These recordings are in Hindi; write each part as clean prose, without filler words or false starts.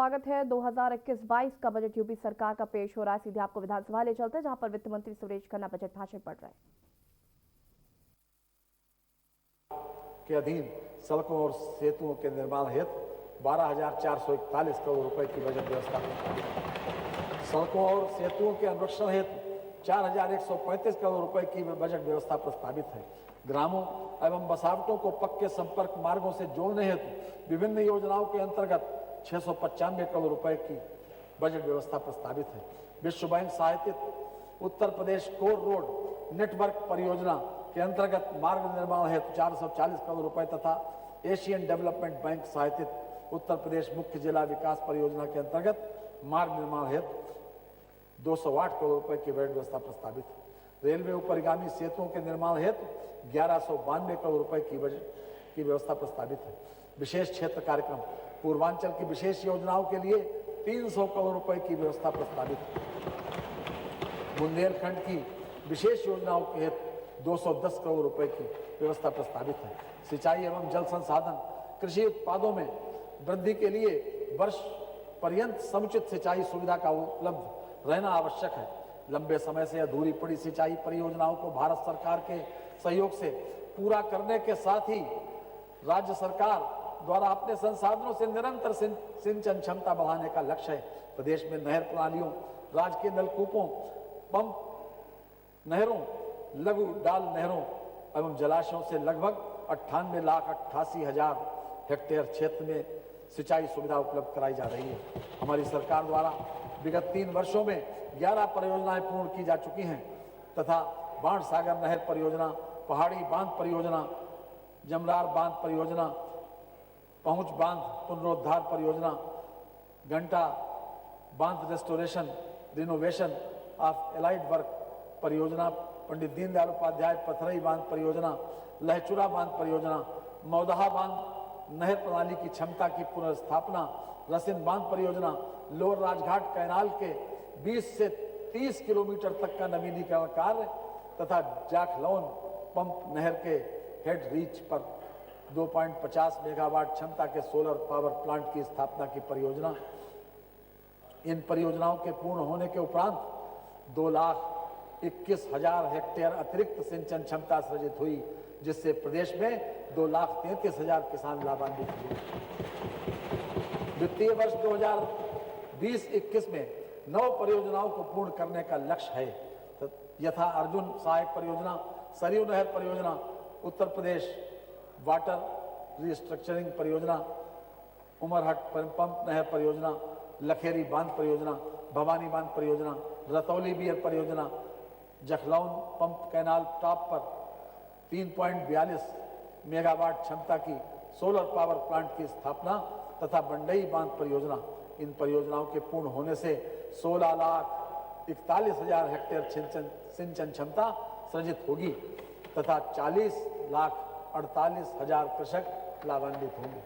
स्वागत है। 2021-22 का बजट यूपी सरकार का पेश हो रहा है। सीधे आपको विधानसभा ले चलते हैं, जहां पर वित्त मंत्री सुरेश खन्ना बजट भाषण पढ़ रहे हैं। के अधीन सड़कों और सेतुओं के निर्माण हेतु 12,441 करोड़ रुपए की बजट व्यवस्था की। सड़कों और सेतुओं के अनुरक्षण हेतु 4,135 करोड़ रुपए की बजट व्यवस्था प्रस्तावित है। ग्रामों एवं बसावटों को पक्के संपर्क मार्गों से जोड़ने हेतु विभिन्न योजनाओं के अंतर्गत 695 करोड़ रुपए की बजट व्यवस्था प्रस्तावित है। विश्व bank सहायतित Uttar Pradesh core road network परियोजना के अंतर्गत मार्ग निर्माण हेतु 440 करोड़ रुपए तथा Asian development bank सहायतित Uttar Pradesh मुख्य जिला विकास परियोजना के अंतर्गत मार्ग निर्माण हेतु 208 करोड़ रुपए की बजट व्यवस्था प्रस्तावित है। रेलवे उपरिगामी सेतुओं के निर्माण हेतु 1192 करोड़ रुपए की बजट की व्यवस्था प्रस्तावित है। विशेष क्षेत्र कार्यक्रम पूर्वांचल की विशेष योजनाओं के लिए 300 करोड़ रुपए की व्यवस्था प्रस्तावित है। बुंदेलखंड की विशेष योजनाओं के हेतु 210 करोड़ रुपए की व्यवस्था प्रस्तावित है। सिंचाई एवं जल संसाधन कृषि उत्पादों में वृद्धि के लिए वर्ष पर्यंत समुचित सिंचाई सुविधा का उपलब्ध रहना आवश्यक है। लंबे समय से अधूरी पड़ी सिंचाई परियोजनाओं को भारत सरकार के सहयोग से पूरा करने के साथ ही राज्य सरकार द्वारा अपने संसाधनों से निरंतर सिंचन क्षमता बढ़ाने का लक्ष्य है। प्रदेश में नहर प्रणालियों, राजकीय नलकूपों, पंप नहरों, लघु डाल नहरों एवं जलाशयों से लगभग 98,88,000 हेक्टेयर क्षेत्र में सिंचाई सुविधा उपलब्ध कराई जा रही है। हमारी सरकार द्वारा विगत 3 वर्षों में 11 परियोजनाएं पूर्ण की जा चुकी हैं तथा बाण सागर नहर परियोजना, पहाड़ी बांध परियोजना, जमरार बांध परियोजना, पहुंच बांध पुनरुद्धार परियोजना, घंटा बांध restoration renovation of allied work परियोजना, पंडित दीनदयाल उपाध्याय पथरई बांध परियोजना, लहचुरा बांध परियोजना, मौदहा बांध नहर प्रणाली की क्षमता की पुनर्स्थापना, रसिन बांध परियोजना, लोअर राजघाट कैनाल के 20 से 30 किलोमीटर तक का नवीनीकरण कार्य तथा जाखलौन पंप नहर के हेड रीच पर 2.50 मेगावाट क्षमता के सोलर पावर प्लांट की स्थापना की परियोजना। इन परियोजनाओं के पूर्ण होने के उपरांत 2,21,000 हेक्टेयर अतिरिक्त सिंचन क्षमता सृजित हुई, जिससे प्रदेश में 2,33,000 किसान लाभान्वित हुए। वित्तीय वर्ष 2020-21 में 9 परियोजनाओं को पूर्ण करने का लक्ष्य है। यथा अर्जुन सहायक परियोजना, सरयू नहर परियोजना, उत्तर प्रदेश वाटर रिस्ट्रक्चरिंग परियोजना, उमरहट पंप नहर परियोजना, लखेरी बांध परियोजना, भवानी बांध परियोजना, रतौली बियर परियोजना, जखलौन पंप कैनाल टॉप पर 3.42 मेगावाट क्षमता की सोलर पावर प्लांट की स्थापना तथा बंडई बांध परियोजना। इन परियोजनाओं के पूर्ण होने से 16,41,000 हेक्टेयर सिंचन क्षमता सृजित होगी तथा 40,48,000 कृषक लाभान्वित होंगे।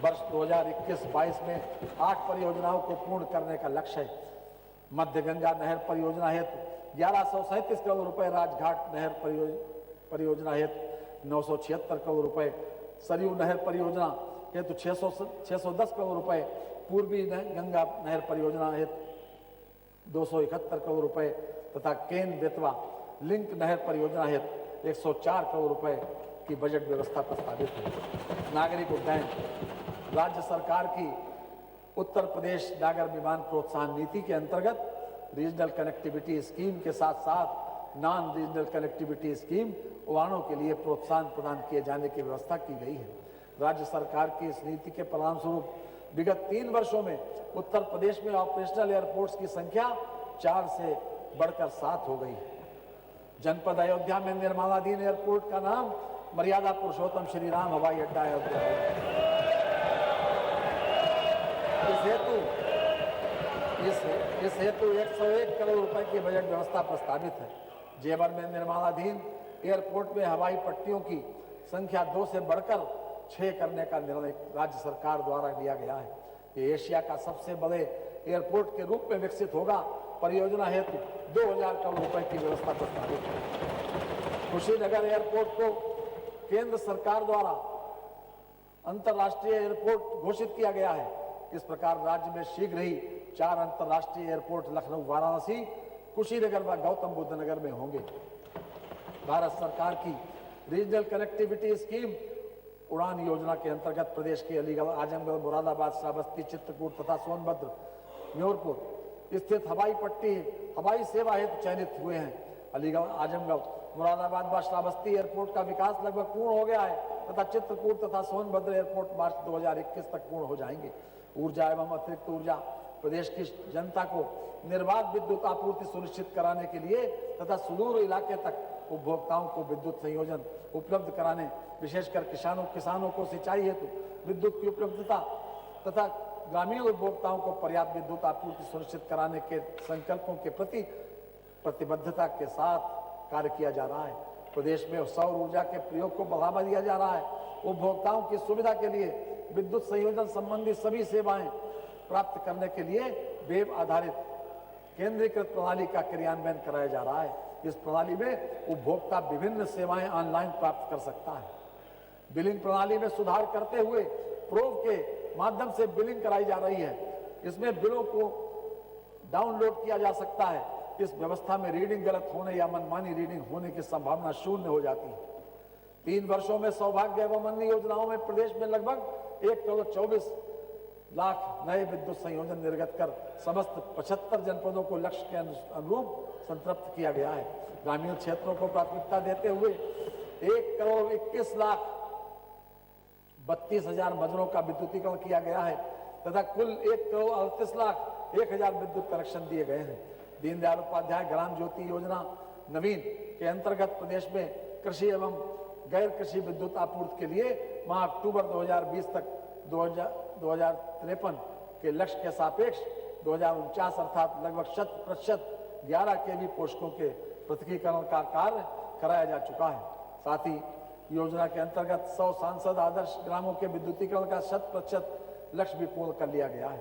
वर्ष 2021-22 में 8 परियोजनाओं को पूर्ण करने का लक्ष्य है। मध्य गंगा नहर परियोजना हेतु 1137 करोड़ रुपए, राजघाट नहर परियोजना हेतु 976 करोड़ रुपए, सरयू नहर परियोजना हेतु 610 करोड़ रुपए, पूर्वी गंगा नहर परियोजना हेतु 271 करोड़ रुपए तथा केन बेतवा लिंक नहर परियोजना हेतु 104 करोड़ रुपए की बजट व्यवस्था प्रस्तावित है। नागरिक उड्डयन राज्य सरकार की उत्तर प्रदेश नागर विमान प्रोत्साहन नीति के अंतर्गत रीजनल कनेक्टिविटी स्कीम के साथ साथ नॉन रीजनल कनेक्टिविटी स्कीम उड़ानों के लिए प्रोत्साहन प्रदान किए जाने की व्यवस्था की गई है। राज्य सरकार की इस नीति के परिणाम स्वरूप विगत 3 वर्षों में उत्तर प्रदेश में ऑपरेशनल एयरपोर्ट्स की संख्या 4 से बढ़कर 7 हो गई है। जनपद अयोध्या में निर्माणाधीन एयरपोर्ट का नाम मर्यादा पुरुषोत्तम श्री राम हवाई अड्डा अयोध्या है। इस हेतु 101 करोड़ रुपए की बजट व्यवस्था प्रस्तावित है। जेवर में निर्माणाधीन एयरपोर्ट में हवाई पट्टियों की संख्या 2 से बढ़कर 6 करने का निर्णय राज्य सरकार द्वारा लिया गया है। ये एशिया का सबसे बड़े एयरपोर्ट के रूप में विकसित होगा। परियोजना हेतु 2,000 करोड़ रुपए की व्यवस्था प्रस्तावित है। कुशीनगर एयरपोर्ट को केंद्र सरकार द्वारा अंतर्राष्ट्रीय एयरपोर्ट घोषित किया गया है। इस प्रकार राज्य में शीघ्र ही 4 अंतर्राष्ट्रीय एयरपोर्ट लखनऊ, वाराणसी, कुशीनगर व गौतम बुद्ध नगर में होंगे। भारत सरकार की रीजनल कनेक्टिविटी स्कीम उड़ान योजना के अंतर्गत प्रदेश के अलीगढ़, आजमगढ़, मुरादाबाद, श्रावस्ती, चित्रकूट तथा सोनभद्र, म्योरपुर स्थित हवाई पट्टी हवाई सेवा हेतु चयनित हुए हैं। अलीगढ़, आजमगढ़, मुरादाबाद व श्रावस्ती एयरपोर्ट का विकास लगभग पूर्ण हो गया है तथा चित्रकूट तथा सोनभद्र एयरपोर्ट मार्च 2021 तक पूर्ण हो जाएंगे। ऊर्जा एवं अतिरिक्त ऊर्जा प्रदेश की जनता को निर्बाध विद्युत आपूर्ति सुनिश्चित कराने के लिए तथा सुदूर इलाके तक उपभोक्ताओं को विद्युत संयोजन उपलब्ध कराने, विशेषकर किसानों को सिंचाई हेतु विद्युत की उपलब्धता तथा ग्रामीण उपभोक्ताओं को पर्याप्त विद्युत आपूर्ति सुनिश्चित कराने के संकल्पों के प्रति प्रतिबद्धता के साथ कार्य किया जा रहा है। प्रदेश में सौर ऊर्जा के प्रयोग को बढ़ावा दिया जा रहा है। उपभोक्ताओं की सुविधा के लिए विद्युत संयोजन संबंधी सभी सेवाएं प्राप्त करने के लिए वेब आधारित केंद्रीकृत प्रणाली का क्रियान्वयन कराया जा रहा है। इस प्रणाली में उपभोक्ता विभिन्न सेवाएं ऑनलाइन प्राप्त कर सकता है। बिलिंग प्रणाली में सुधार करते हुए प्रोव के माध्यम से बिलिंग कराई जा रही है। इसमें बिलों को डाउनलोड किया जा सकता है। इस व्यवस्था में रीडिंग गलत होने या मनमानी रीडिंग होने की संभावना शून्य हो जाती है। 3 वर्षों में सौभाग्य एवं अन्य योजनाओं में प्रदेश में लगभग 1,24,00,000 नए विद्युत संयोजन निर्गत कर समस्त 75 जनपदों को लक्ष्य के अनुरूप संतृप्त किया गया है। ग्रामीण क्षेत्रों को प्राथमिकता देते हुए 1,21,32,000 मजरों का विद्युतीकरण किया गया है तथा कुल 1,38,01,000 विद्युत कनेक्शन दिए गए हैं। दीनदयाल उपाध्याय ग्राम ज्योति योजना नवीन के अंतर्गत प्रदेश में कृषि एवं गैर कृषि विद्युत आपूर्ति के लिए माह अक्टूबर 2020 तक 2053 के लक्ष्य के सापेक्ष 2049 अर्थात लगभग 100% 11 केवी पोस्टों के पृथकीकरण का कार्य कराया जा चुका है। साथ ही योजना के अंतर्गत 100 सांसद आदर्श ग्रामों के विद्युतीकरण का 100% लक्ष्य भी पूर्ण कर लिया गया है।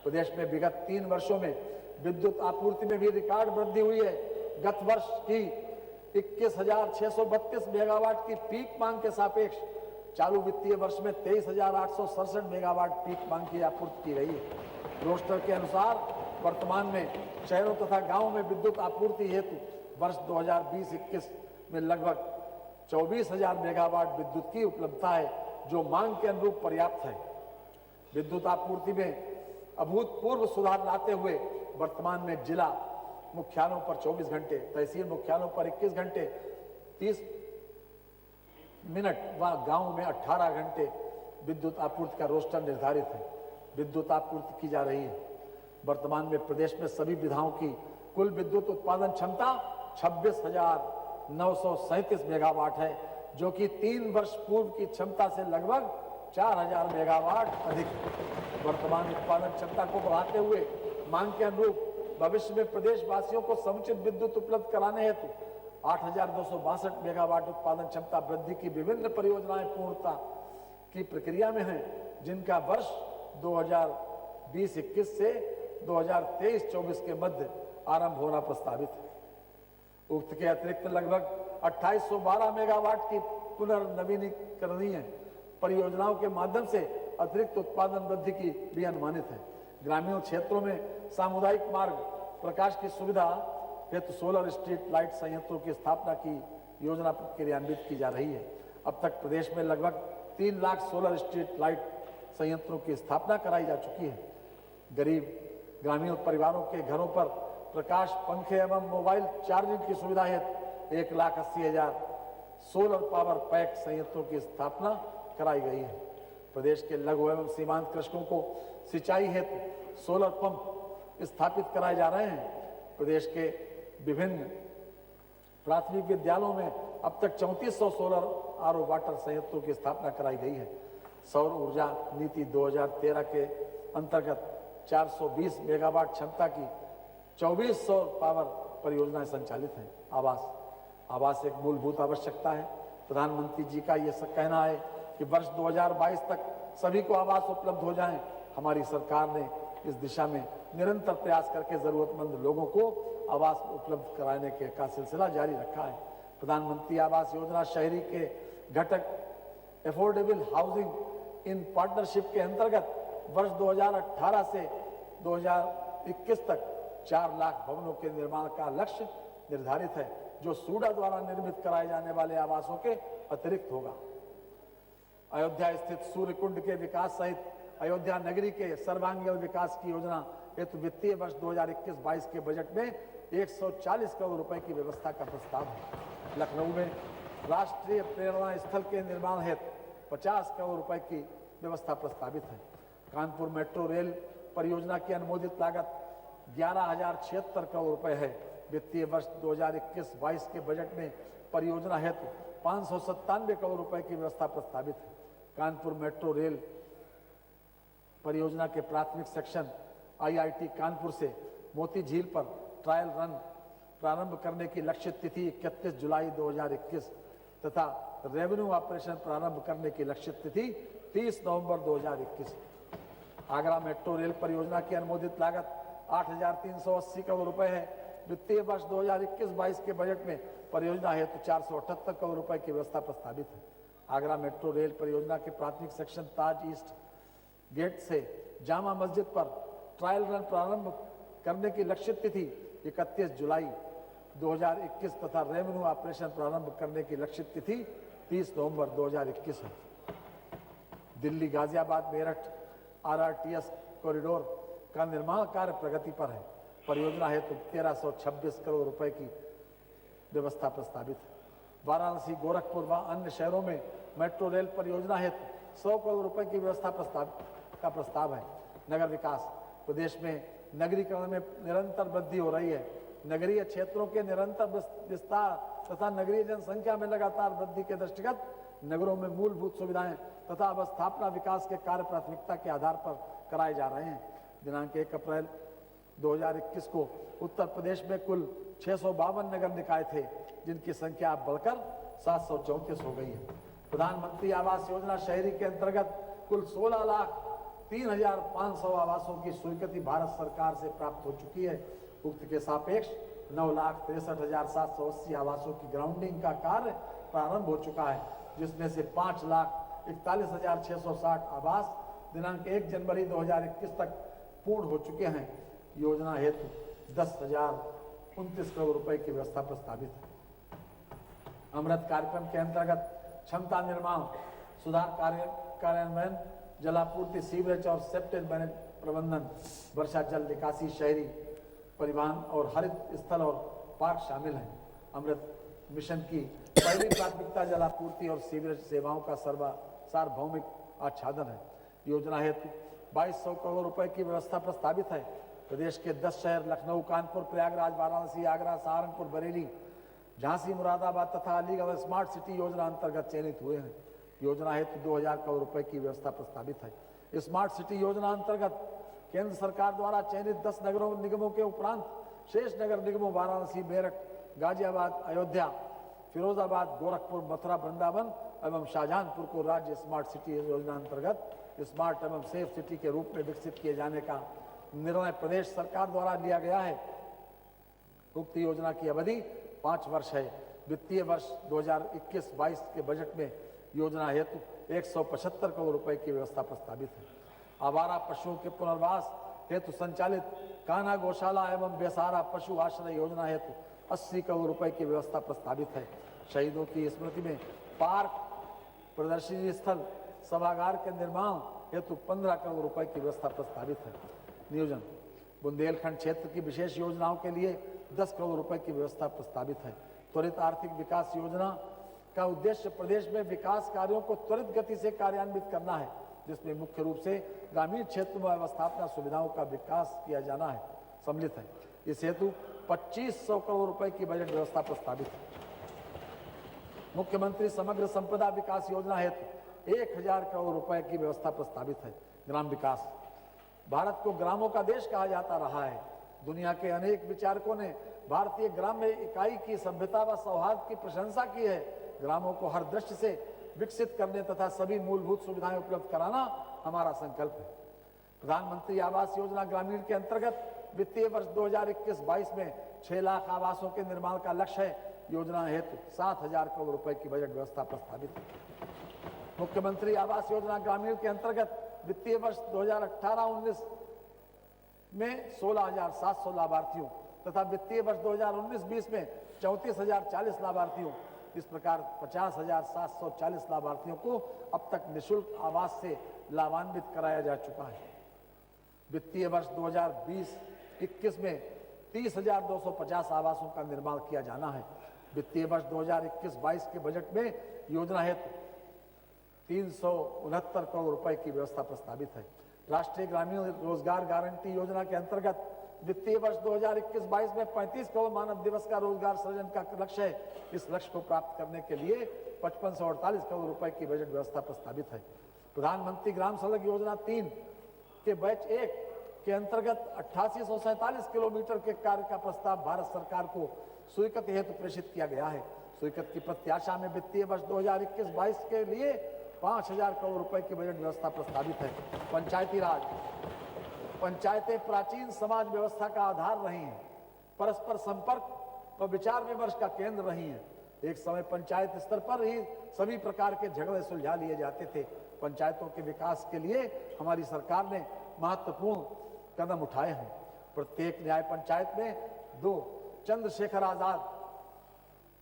प्रदेश में विगत 3 वर्षों में विद्युत आपूर्ति में भी रिकॉर्ड वृद्धि हुई है। गत वर्ष की 21,632 मेगावाट की पीक मांग के सापेक्ष चालू वित्तीय वर्ष में 23,867 मेगावाट पीक मांग की आपूर्ति की गई है। रोस्टर के अनुसार वर्तमान में शहरों तथा गांवों में विद्युत आपूर्ति हेतु वर्ष 2020-21 में लगभग 24,000 मेगावाट विद्युत की उपलब्धता है, जो मांग के अनुरूप पर्याप्त है। विद्युत आपूर्ति में अभूतपूर्व सुधार लाते हुए वर्तमान में जिला मुख्यालयों पर 24 घंटे, तहसील मुख्यालयों पर 21 घंटे 30 मिनट व गांव में 18 घंटे विद्युत आपूर्ति का रोस्टर निर्धारित है। विद्युत आपूर्ति की जा रही है। वर्तमान में प्रदेश में सभी विधाओं की कुल विद्युत उत्पादन क्षमता 26,937 मेगावाट है, जो कि 3 वर्ष पूर्व की क्षमता से लगभग 4,000 मेगावाट अधिक है। वर्तमान उत्पादन क्षमता को बढ़ाते हुए मांग के अनुरूप भविष्य में प्रदेशवासियों को समुचित विद्युत उपलब्ध कराने हेतु 8,262 मेगावाट उत्पादन क्षमता वृद्धि की विभिन्न परियोजनाएं पूर्णता की प्रक्रिया में हैं, जिनका वर्ष 2020-21 से 2023-24 के मध्य आरंभ होना प्रस्तावित है। उक्त के अतिरिक्त लगभग 2,812 मेगावाट की पुनर्नवीनीकरणीय परियोजनाओं के माध्यम से अतिरिक्त उत्पादन वृद्धि की भी अनुमानित है। ग्रामीण क्षेत्रों में सामुदायिक मार्ग प्रकाश की सुविधा हेतु सोलर स्ट्रीट लाइट संयंत्रों की स्थापना की योजना क्रियान्वित की जा रही है। अब तक प्रदेश में लगभग 3 लाख सोलर स्ट्रीट लाइट संयंत्रों की स्थापना कराई जा चुकी है। गरीब ग्रामीण परिवारों के घरों पर प्रकाश पंखे एवं मोबाइल चार्जिंग की सुविधा हेतु 1,80,000 सोलर पावर पैक संयंत्रों की स्थापना कराई गई है। प्रदेश के लघु एवं सीमांत कृषकों को सिंचाई हेतु सोलर पंप स्थापित कराए जा रहे हैं। प्रदेश के विभिन्न प्राथमिक विद्यालयों में अब तक 3400 सोलर आरओ वाटर संयंत्रों की स्थापना कराई गई है। सौर ऊर्जा नीति 2013 के अंतर्गत 420 मेगावाट क्षमता की 24 सौर पावर परियोजनाएं संचालित हैं। आवास एक मूलभूत आवश्यकता है। प्रधानमंत्री जी का यह कहना है कि वर्ष 2022 तक सभी को आवास उपलब्ध हो जाएं। हमारी सरकार ने इस दिशा में निरंतर प्रयास करके जरूरतमंद लोगों को आवास उपलब्ध कराने का सिलसिला जारी रखा है। प्रधानमंत्री आवास योजना शहरी के घटक अफोर्डेबल हाउसिंग इन पार्टनरशिप के अंतर्गत वर्ष 2018 से 2021 तक 4 लाख भवनों के निर्माण का लक्ष्य निर्धारित है, जो सूडा द्वारा निर्मित कराए जाने वाले आवासों के अतिरिक्त होगा। अयोध्या स्थित सूर्य कुंड के विकास सहित अयोध्या नगरी के सर्वांगीण विकास की योजना हेतु वित्तीय वर्ष 2021-22 के बजट में 140 करोड़ रुपए की व्यवस्था का प्रस्ताव है। लखनऊ में राष्ट्रीय प्रेरणा स्थल के निर्माण हेतु 50 करोड़ रुपए की व्यवस्था प्रस्तावित है। कानपुर मेट्रो रेल परियोजना की अनुमोदित लागत 11,076 करोड़ रुपए है। वित्तीय वर्ष 2021-22 के बजट में परियोजना हेतु 597 करोड़ रुपए की व्यवस्था प्रस्तावित है। कानपुर मेट्रो रेल परियोजना के प्राथमिक सेक्शन IIT कानपुर से मोती झील पर ट्रायल रन प्रारंभ करने की लक्षित तिथि 31 जुलाई 2021 तथा रेवेन्यू ऑपरेशन प्रारंभ करने की लक्षित तिथि 30 नवंबर 2021। आगरा मेट्रो रेल परियोजना की अनुमोदित लागत 8,380 करोड़ रुपए है। वित्तीय वर्ष 2021-22 के बजट में परियोजना हेतु 478 करोड़ रुपए की व्यवस्था प्रस्तावित है। आगरा मेट्रो रेल परियोजना के प्राथमिक सेक्शन ताज ईस्ट गेट से जामा मस्जिद पर ट्रायल रन प्रारंभ करने की लक्षित तिथि 31 जुलाई 2021 तथा रेवेन्यू ऑपरेशन प्रारंभ करने की लक्षित तिथि 30 नवंबर 2021 है। दिल्ली गाजियाबाद मेरठ RRTS कॉरिडोर का निर्माण कार्य प्रगति पर है। परियोजना हेतु 1326 करोड़ रुपए की व्यवस्था प्रस्तावित है। वाराणसी गोरखपुर व अन्य शहरों में मेट्रो रेल परियोजना हेतु 100 करोड़ रुपए की व्यवस्था प्रस्ताव है। नगर विकास प्रदेश में नगरीकरण में निरंतर वृद्धि हो रही है। नगरीय क्षेत्रों के निरंतर विस्तार तथा नगरीय जनसंख्या में लगातार वृद्धि के दृष्टिगत नगरों में मूलभूत सुविधाएं तथा अवस्थापना विकास के कार्य प्राथमिकता के आधार पर कराए जा रहे हैं। दिनांक 1 अप्रैल 2021 को उत्तर प्रदेश में कुल 652 नगर निकाय थे, जिनकी संख्या अब बढ़कर 734 हो गई है। प्रधानमंत्री आवास योजना शहरी के अंतर्गत कुल 16,03,500 आवासों की स्वीकृति भारत सरकार से प्राप्त हो चुकी है। उक्त के सापेक्ष 9,63,780 आवासों की ग्राउंडिंग का कार्य प्रारंभ हो चुका है, जिसमें से 5,41,660 आवास दिनांक 1 जनवरी 2021 तक पूर्ण हो चुके हैं। योजना हेतु 10,029 करोड़ रुपए की व्यवस्था प्रस्तावित है। अमृत कार्यक्रम के अंतर्गत क्षमता निर्माण, सुधार कार्यान्वयन, जलापूर्ति, सीवरेज और सेप्टेज प्रबंधन, वर्षा जल निकासी, शहरी परिवहन और हरित स्थल और पार्क शामिल हैं। अमृत मिशन की पहली प्राथमिकता जलापूर्ति और सीवरेज सेवाओं का सार्वभौमिक आच्छादन है। योजना हेतु 2200 करोड़ रुपए की व्यवस्था प्रस्तावित है। प्रदेश के 10 शहर लखनऊ, कानपुर, प्रयागराज, वाराणसी, आगरा, सहारनपुर, बरेली, झांसी, मुरादाबाद तथा अलीगढ़ स्मार्ट सिटी योजना अंतर्गत चयनित हुए हैं। योजना हेतु 2000 करोड़ रुपए की व्यवस्था प्रस्तावित है। स्मार्ट सिटी योजना अंतर्गत केंद्र सरकार द्वारा चयनित 10 नगरों निगमों के उपरांत शेष नगर निगमों वाराणसी, मेरठ, गाजियाबाद, अयोध्या, फिरोजाबाद, गोरखपुर, मथुरा, वृंदावन एवं शाहजहांपुर को राज्य स्मार्ट सिटी योजना अंतर्गत स्मार्ट एवं सेफ सिटी के रूप में विकसित किए जाने का निर्णय प्रदेश सरकार द्वारा लिया गया है। उक्त योजना की अवधि 5 वर्ष है। वित्तीय वर्ष 2021-22 के बजट में योजना हेतु 175 करोड़ रुपए की व्यवस्था प्रस्तावित है। आवारा पशुओं के पुनर्वास हेतु संचालित कान्हा गौशाला एवं बेसहारा पशु आश्रय योजना हेतु 80 करोड़ रुपए की व्यवस्था प्रस्तावित है। शहीदों की स्मृति में पार्क, प्रदर्शनी स्थल, सभागार के निर्माण हेतु 15 करोड़ रुपए की व्यवस्था प्रस्तावित है। नियोजन बुंदेलखंड क्षेत्र की विशेष योजनाओं के लिए 10 करोड़ रुपए की व्यवस्था प्रस्तावित है। त्वरित आर्थिक विकास योजना का उद्देश्य प्रदेश में विकास कार्यों को त्वरित गति से कार्यान्वित करना है, जिसमें मुख्य रूप से ग्रामीण क्षेत्र में अवस्थापना सुविधाओं का विकास किया जाना है सम्मिलित है। इस हेतु 2500 करोड़ रुपए की बजट व्यवस्था प्रस्तावित है। मुख्यमंत्री समग्र संपदा विकास योजना हेतु 1000 करोड़ रुपए की व्यवस्था प्रस्तावित है। ग्राम विकास भारत को ग्रामों का देश कहा जाता रहा है। दुनिया के अनेक विचारकों ने भारतीय ग्राम्य इकाई की सभ्यता व सौहार्द की प्रशंसा की है। ग्रामों को हर दृष्टि से विकसित करने तथा सभी मूलभूत सुविधाएं उपलब्ध कराना हमारा संकल्प है। प्रधानमंत्री आवास योजना ग्रामीण के अंतर्गत वित्तीय वर्ष 2021-22 में 6 लाख आवासों के निर्माण का लक्ष्य है। योजना हेतु 7000 करोड़ रुपए की बजट व्यवस्था प्रस्तावित है। मुख्यमंत्री आवास योजना ग्रामीण के अंतर्गत वित्तीय वर्ष 2018-19 में 16,700 लाभार्थियों तथा वित्तीय वर्ष 2019-20 में 34,040 लाभार्थियों, इस प्रकार 50,740 लाभार्थियों को अब तक निःशुल्क आवास से लाभान्वित कराया जा चुका है। वित्तीय वर्ष 2020-21 में 30,250 आवासों का निर्माण किया जाना है। वित्तीय वर्ष 2021-22 के बजट में योजना हेतु 369 करोड़ रुपए की व्यवस्था प्रस्तावित है। राष्ट्रीय ग्रामीण रोजगार गारंटी योजना के अंतर्गत वित्तीय वर्ष 2021-22 में 35 करोड़ मानव दिवस का रोजगार सृजन का लक्ष्य है। इस लक्ष्य को प्राप्त करने के लिए 5548 करोड़ रुपए की बजट व्यवस्था प्रस्तावित है। प्रधानमंत्री ग्राम सड़क योजना 3 के बैच 1 के अंतर्गत 8847 किलोमीटर के कार्य का प्रस्ताव भारत सरकार को स्वीकृति हेतु प्रेषित किया गया है। स्वीकृति की प्रत्याशा में वित्तीय वर्ष 2021-22 के लिए 5,000 करोड़ रुपए की बजट व्यवस्था प्रस्तावित है। पंचायती राज, पंचायतें प्राचीन समाज व्यवस्था का आधार रही हैं, परस्पर संपर्क व विचार विमर्श का केंद्र रही हैं। एक समय पंचायत स्तर पर ही सभी प्रकार के झगड़े सुलझा लिए जाते थे। पंचायतों के विकास के लिए हमारी सरकार ने महत्वपूर्ण कदम उठाए हैं। प्रत्येक न्याय पंचायत में 2 चंद्रशेखर आजाद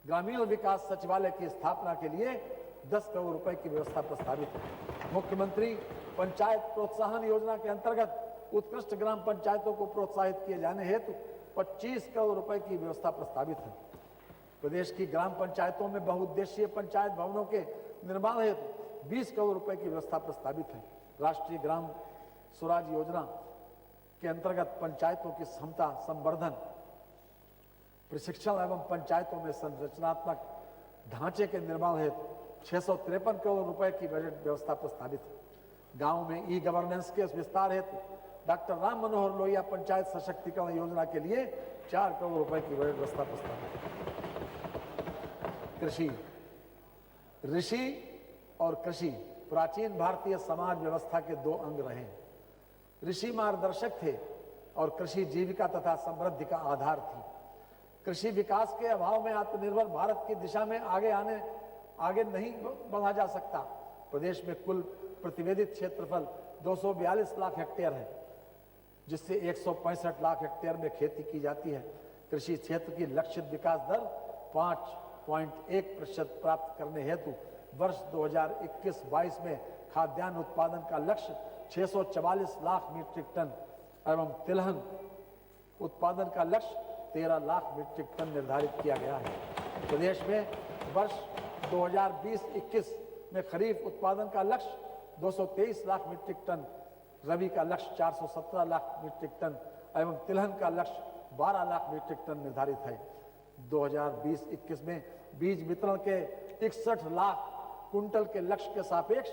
ग्रामीण विकास सचिवालय की स्थापना के लिए 10 करोड़ रुपए की व्यवस्था प्रस्तावित है। मुख्यमंत्री पंचायत प्रोत्साहन योजना के अंतर्गत उत्कृष्ट ग्राम पंचायतों को प्रोत्साहित किए जाने हेतु 25 करोड़ रुपए की व्यवस्था प्रस्तावित है। प्रदेश की ग्राम पंचायतों में बहुउद्देशीय पंचायत भवनों के निर्माण हेतु 20 करोड़ रुपए की व्यवस्था प्रस्तावित है। राष्ट्रीय ग्राम स्वराज योजना के अंतर्गत पंचायतों की क्षमता संवर्धन, प्रशिक्षण एवं पंचायतों में संरचनात्मक ढांचे के निर्माण हेतु 653 करोड़ रुपए की बजट व्यवस्था प्रस्तावित है। गांव में ई गवर्नेंस के विस्तार हेतु डॉक्टर राम मनोहर लोहिया पंचायत सशक्तिकरण योजना के लिए 4 करोड़ रुपए की बजट व्यवस्था प्रस्तावित है। कृषि, ऋषि और कृषि प्राचीन भारतीय समाज व्यवस्था के 2 अंग रहे। ऋषि मार्गदर्शक थे और कृषि जीविका तथा समृद्धि का आधार थी। कृषि विकास के अभाव में आत्मनिर्भर भारत की दिशा में आगे नहीं बढ़ा जा सकता। प्रदेश में कुल प्रतिवेदित क्षेत्रफल 242 लाख हेक्टेयर है, जिससे 165 लाख हेक्टेयर में खेती की जाती है। कृषि क्षेत्र की लक्षित विकास दर 5.1% प्राप्त करने हेतु वर्ष 2021-22 में खाद्यान्न उत्पादन का लक्ष्य 644 लाख मीट्रिक टन एवं तिलहन उत्पादन का लक्ष्य 13 लाख मीट्रिक टन निर्धारित किया गया है। प्रदेश में वर्ष 2020-21 में खरीफ उत्पादन का लक्ष्य 223 लाख मीट्रिक टन, रबी का लक्ष्य 417 लाख मीट्रिक टन एवं तिलहन का लक्ष्य 12 लाख मीट्रिक टन निर्धारित है। 2020-21 में बीज वितरण के 61 लाख कुंटल के लक्ष्य के सापेक्ष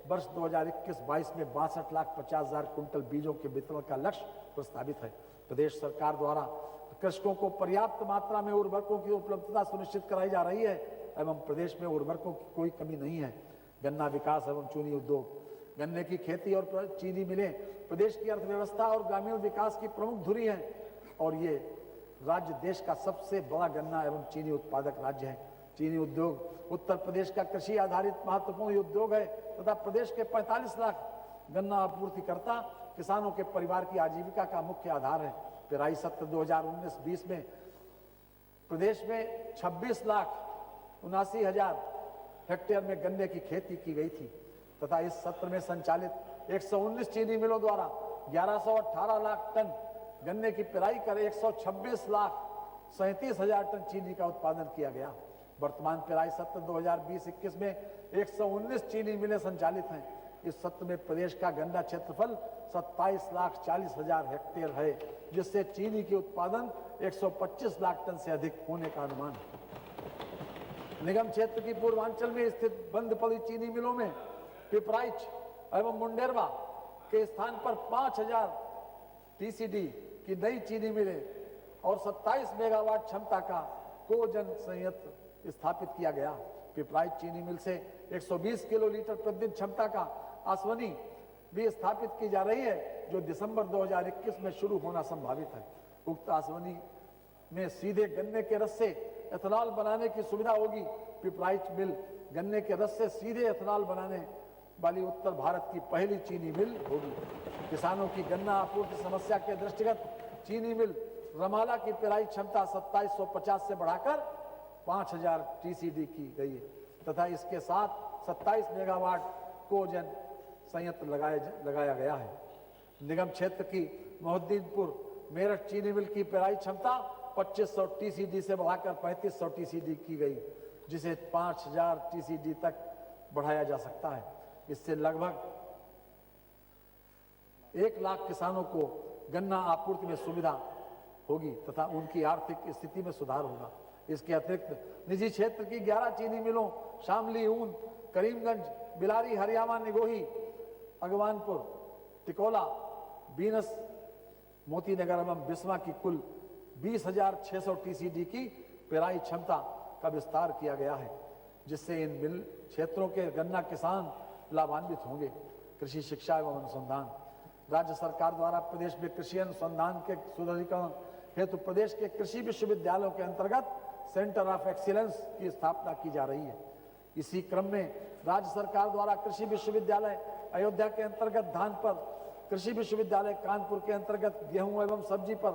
वर्ष 2021-22 में 62,50,000 कुंटल बीजों के वितरण का लक्ष्य प्रस्तावित है। प्रदेश सरकार द्वारा कृषकों को पर्याप्त मात्रा में उर्वरकों की उपलब्धता सुनिश्चित कराई जा रही है एवं प्रदेश में उर्वरकों की कोई कमी नहीं है। गन्ना विकास एवं चीनी उद्योग, गन्ने की खेती और चीनी मिलें प्रदेश की अर्थव्यवस्था और ग्रामीण विकास की प्रमुख धुरी है और ये राज्य देश का सबसे बड़ा गन्ना एवं चीनी उत्पादक राज्य है। चीनी उद्योग उत्तर प्रदेश का कृषि आधारित महत्वपूर्ण उद्योग है तथा प्रदेश के 45 लाख गन्ना आपूर्तिकर्ता किसानों के परिवार की आजीविका का मुख्य आधार है। पेराई सत्र 2019-20 में प्रदेश में 26,79,000 हेक्टेयर में गन्ने की खेती की गई थी तथा इस सत्र में संचालित 119 चीनी मिलों द्वारा 1118 लाख टन गन्ने की पेराई कर 126,37,000 टन चीनी का उत्पादन किया गया। वर्तमान पेराई सत्र 2020-21 में 119 चीनी मिलें संचालित हैं। इस सत्र में प्रदेश का गन्ना क्षेत्रफल 27,40,000 हेक्टेयर है, जिससे चीनी के उत्पादन 125 लाख टन से अधिक होने का अनुमान है। निगम क्षेत्र की पूर्वांचल में स्थित बंद पड़ी चीनी मिलों में पिपराइच एवं मुंडेरवा के स्थान पर 5,000 टीसीडी की नई चीनी मिलें और 27 मेगावाट क्षमता का कोजन संयंत्र स्थापित किया गया। पिपराइच चीनी मिल से 120 किलोलीटर प्रतिदिन क्षमता का आसवनी भी स्थापित की जा रही है, जो दिसंबर 2021 में शुरू होना संभावित है। उक्त आसवनी में सीधे गन्ने के रस से एथेनॉल बनाने की सुविधा होगी। पिपराइच मिल गन्ने के रस से सीधे एथेनॉल बनाने वाली उत्तर भारत की पहली चीनी मिल होगी। किसानों की गन्ना आपूर्ति समस्या के दृष्टिगत चीनी मिल रमाला की पेराई क्षमता 2750 से बढ़ाकर 5000 टीसीडी की गई है तथा इसके साथ 27 मेगावाट कोजन संयंत्र लगाया गया है। निगम क्षेत्र की मोहद्दीनपुर मेरठ चीनी मिल की पेराई क्षमता 2500 टीसीडी से बढ़ाकर 3500 टीसीडी की गई, जिसे 5000 टीसीडी तक बढ़ाया जा सकता है। इससे लगभग 1 लाख किसानों को गन्ना आपूर्ति में सुविधा होगी तथा उनकी आर्थिक स्थिति में सुधार होगा। इसके अतिरिक्त निजी क्षेत्र की 11 चीनी मिलों शामली, ऊन, करीमगंज, बिलारी, हरियाणा, निगोही, अगवानपुर, टिकोला, बीनस, मोतीनगर एवं बिस्वा की कुल 20,600 टीसीडी की पेराई क्षमता का विस्तार किया गया है, जिससे इन मिल क्षेत्रों के गन्ना किसान लाभान्वित होंगे। कृषि शिक्षा एवं अनुसंधान राज्य सरकार द्वारा प्रदेश में कृषि अनुसंधान के सुदृढ़ीकरण हेतु प्रदेश के कृषि विश्वविद्यालयों के अंतर्गत सेंटर ऑफ एक्सीलेंस की स्थापना की जा रही है। इसी क्रम में राज्य सरकार द्वारा कृषि विश्वविद्यालय अयोध्या के अंतर्गत धान पर, कृषि विश्वविद्यालय कानपुर के अंतर्गत गेहूं एवं सब्जी पर,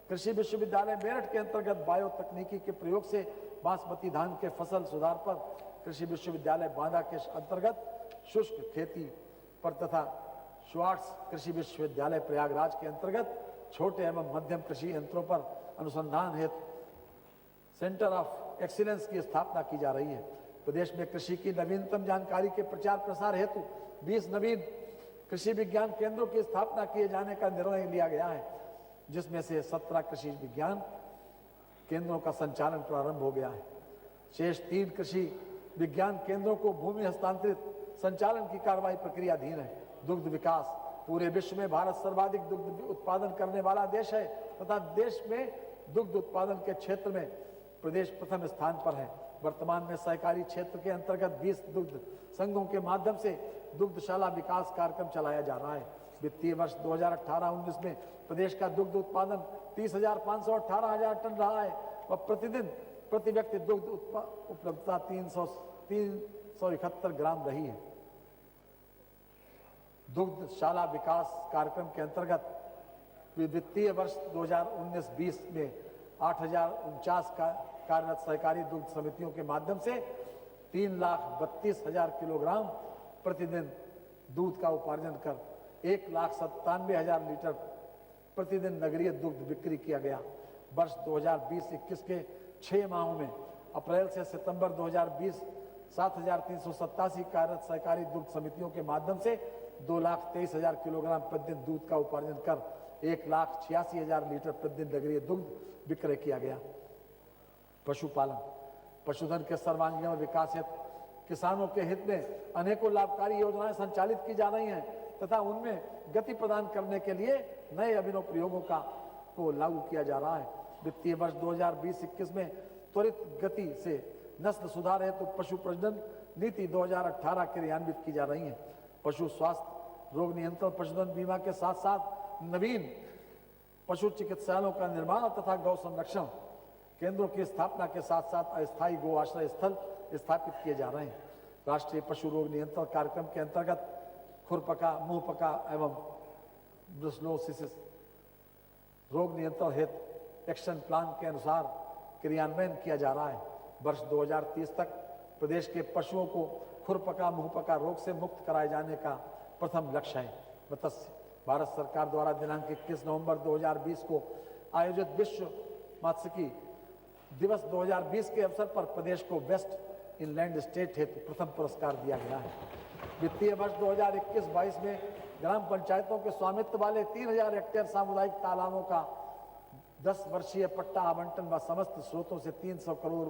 कृषि विश्वविद्यालय मेरठ के अंतर्गत बायो तकनीकी के प्रयोग से बासमती धान के फसल सुधार पर, कृषि विश्वविद्यालय बांदा के अंतर्गत शुष्क खेती पर तथा श्वार्ट्स कृषि विश्वविद्यालय प्रयागराज के अंतर्गत छोटे एवं मध्यम कृषि यंत्रों पर अनुसंधान हेतु सेंटर ऑफ एक्सीलेंस की स्थापना की जा रही है। प्रदेश में कृषि की नवीनतम जानकारी के प्रचार प्रसार हेतु 20 नवीन कृषि विज्ञान केंद्रों की स्थापना किए जाने का निर्णय लिया गया है, जिसमें से 17 कृषि विज्ञान केंद्रों का संचालन प्रारंभ हो गया है। शेष 3 कृषि विज्ञान केंद्रों को भूमि हस्तांतरित संचालन की कार्रवाई प्रक्रियाधीन है। दुग्ध विकास पूरे विश्व में भारत सर्वाधिक दुग्ध उत्पादन करने वाला देश है तथा देश में दुग्ध उत्पादन के क्षेत्र में प्रदेश प्रथम स्थान पर है। वर्तमान में सहकारी क्षेत्र के अंतर्गत 20 दुग्ध संघों के माध्यम से दुग्धशाला विकास कार्यक्रम चलाया जा रहा है। वित्तीय वर्ष 2018-19 में प्रदेश का दुग्ध उत्पादन 30,518 टन रहा है और प्रतिदिन प्रति व्यक्ति दुग्ध उपलब्धता 371 ग्राम रही है। दुग्धशाला विकास कार्यक्रम के अंतर्गत वित्तीय वर्ष 2019-20 में 8,049 कार्यरत सहकारी दुग्ध समितियों के माध्यम से 3,32,000 किलोग्राम प्रतिदिन दूध का उपार्जन कर 1,97,000 लीटर प्रतिदिन नगरीय दुग्ध बिक्री किया गया। वर्ष 2020-21 के 6 माहों में अप्रैल से सितंबर 2020 7,387 कार्यरत सहकारी दुग्ध समितियों के माध्यम से 2,23,000 किलोग्राम प्रतिदिन दूध का उपार्जन कर 1,86,000 लीटर प्रतिदिन नगरीय दुग्ध विक्रय किया गया। पशुपालन पशुधन के सर्वांगीण विकास हेतु किसानों के हित में अनेकों लाभकारी योजनाएं संचालित की जा रही हैं तथा उनमें गति प्रदान करने के लिए नए अभिनव प्रयोगों को लागू किया जा रहा है। वित्तीय वर्ष 2020-21 में त्वरित गति से नस्ल सुधार हेतु पशु प्रजनन नीति 2018 क्रियान्वित की जा रही है। पशु स्वास्थ्य रोग नियंत्रण पशुधन बीमा के साथ साथ नवीन पशु चिकित्सालयों का निर्माण तथा गौ संरक्षण केंद्रों की स्थापना के साथ साथ अस्थायी गो आश्रय स्थल स्थापित किए जा रहे हैं। राष्ट्रीय पशु रोग नियंत्रण कार्यक्रम के अंतर्गत खुरपका, मुंहपका एवं ब्रुसलोसिस रोग नियंत्रण हेतु एक्शन प्लान के अनुसार क्रियान्वयन किया जा रहा है। वर्ष 2030 तक प्रदेश के पशुओं को खुरपका, मुंहपका रोग से मुक्त कराए जाने का प्रथम लक्ष्य है। मत्स्य भारत सरकार द्वारा दिनांक 21 नवंबर 2020 को आयोजित विश्व मात्स्यिकी दिवस 2020 के अवसर पर प्रदेश को बेस्ट इनलैंड स्टेट हेतु प्रथम पुरस्कार दिया गया है। वित्तीय वर्ष 2021-22 में ग्राम पंचायतों के स्वामित्व वाले 3,000 हेक्टेयर सामुदायिक तालाबों का 10 वर्षीय पट्टा आवंटन व समस्त स्रोतों से 300 करोड़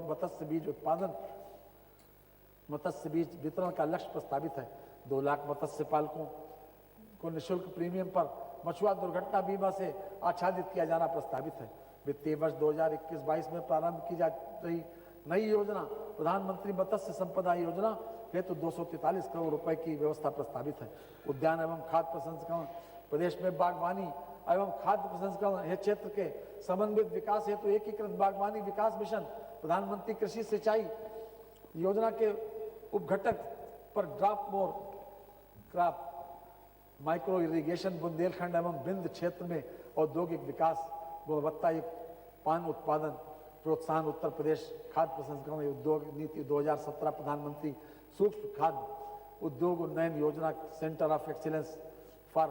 मत्स्य बीज वितरण का लक्ष्य प्रस्तावित है। 2 लाख मत्स्य पालकों को निःशुल्क प्रीमियम पर मछुआ दुर्घटना बीमा से आच्छादित किया जाना प्रस्तावित है। वित्तीय वर्ष 2021-22 में प्रारंभ की जा रही नई योजना प्रधानमंत्री मत्स्य संपदा योजना हेतु 243 करोड़ रुपए की व्यवस्था प्रस्तावित है। उद्यान एवं खाद्य प्रसंस्करण प्रदेश में बागवानी एवं खाद्य प्रसंस्करण हेतु क्षेत्र के समन्वित विकास हेतु एकीकृत बागवानी विकास मिशन प्रधानमंत्री कृषि सिंचाई योजना के उपघटक पर ड्राप मोर क्राफ्ट, माइक्रो इरिगेशन, बुंदेलखंड एवं बिंद क्षेत्र में औद्योगिक विकास, गुणवत्ता युक्त पान उत्पादन प्रोत्साहन, उत्तर प्रदेश खाद्य प्रसंस्करण उद्योग नीति 2017, प्रधानमंत्री सूक्ष्म खाद्य उद्योग उन्नयन योजना, centre of excellence for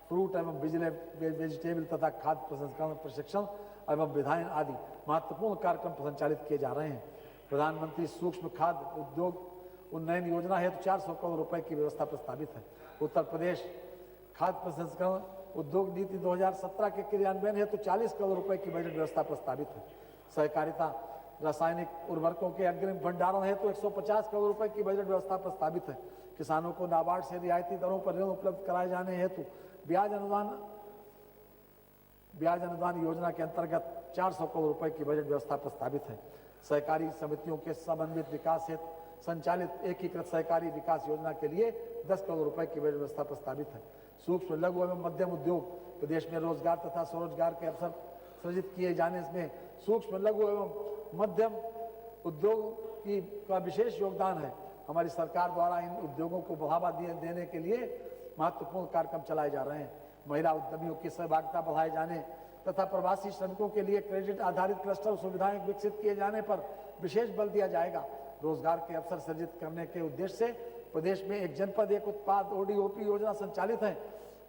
fruit एवं वेजिटेबल तथा खाद्य प्रसंस्करण प्रशिक्षण एवं विधायन आदि महत्वपूर्ण कार्यक्रम संचालित किए जा रहे हैं। प्रधानमंत्री सूक्ष्म खाद्य उद्योग उन्नयन योजना हेतु 400 करोड़ रुपए की व्यवस्था प्रस्तावित है। उत्तर प्रदेश खाद्य प्रसंस्करण उद्योग नीति 2017 के क्रियान्वयन हेतु 40 करोड़ रुपए की बजट व्यवस्था प्रस्तावित है। सहकारिता रासायनिक उर्वरकों के अग्रिम भंडारण हेतु 150 करोड़ रुपए की बजट व्यवस्था प्रस्तावित है। किसानों को नाबार्ड से रियायती दरों पर ऋण उपलब्ध कराए जाने हेतु ब्याज अनुदान योजना के अंतर्गत 400 करोड़ रुपए की बजट व्यवस्था प्रस्तावित है। सहकारी समितियों के समन्वित विकास हेतु संचालित एकीकृत सहकारी विकास योजना के लिए 10 करोड़ रुपए की बजट व्यवस्था प्रस्तावित है। सूक्ष्म लघु एवं मध्यम उद्योग प्रदेश में रोजगार तथा स्वरोजगार के अवसर सृजित किए जाने में सूक्ष्म लघु एवं मध्यम उद्योग का विशेष योगदान है। हमारी सरकार द्वारा इन उद्योगों को बढ़ावा देने के लिए महत्वपूर्ण कार्यक्रम चलाए जा रहे हैं। महिला उद्यमियों की सहभागिता बढ़ाए जाने तथा प्रवासी श्रमिकों के लिए क्रेडिट आधारित क्लस्टर सुविधाएं विकसित किए जाने पर विशेष बल दिया जाएगा। रोजगार के अवसर सृजित करने के उद्देश्य से प्रदेश में एक जनपद एक उत्पाद ODOP योजना संचालित है।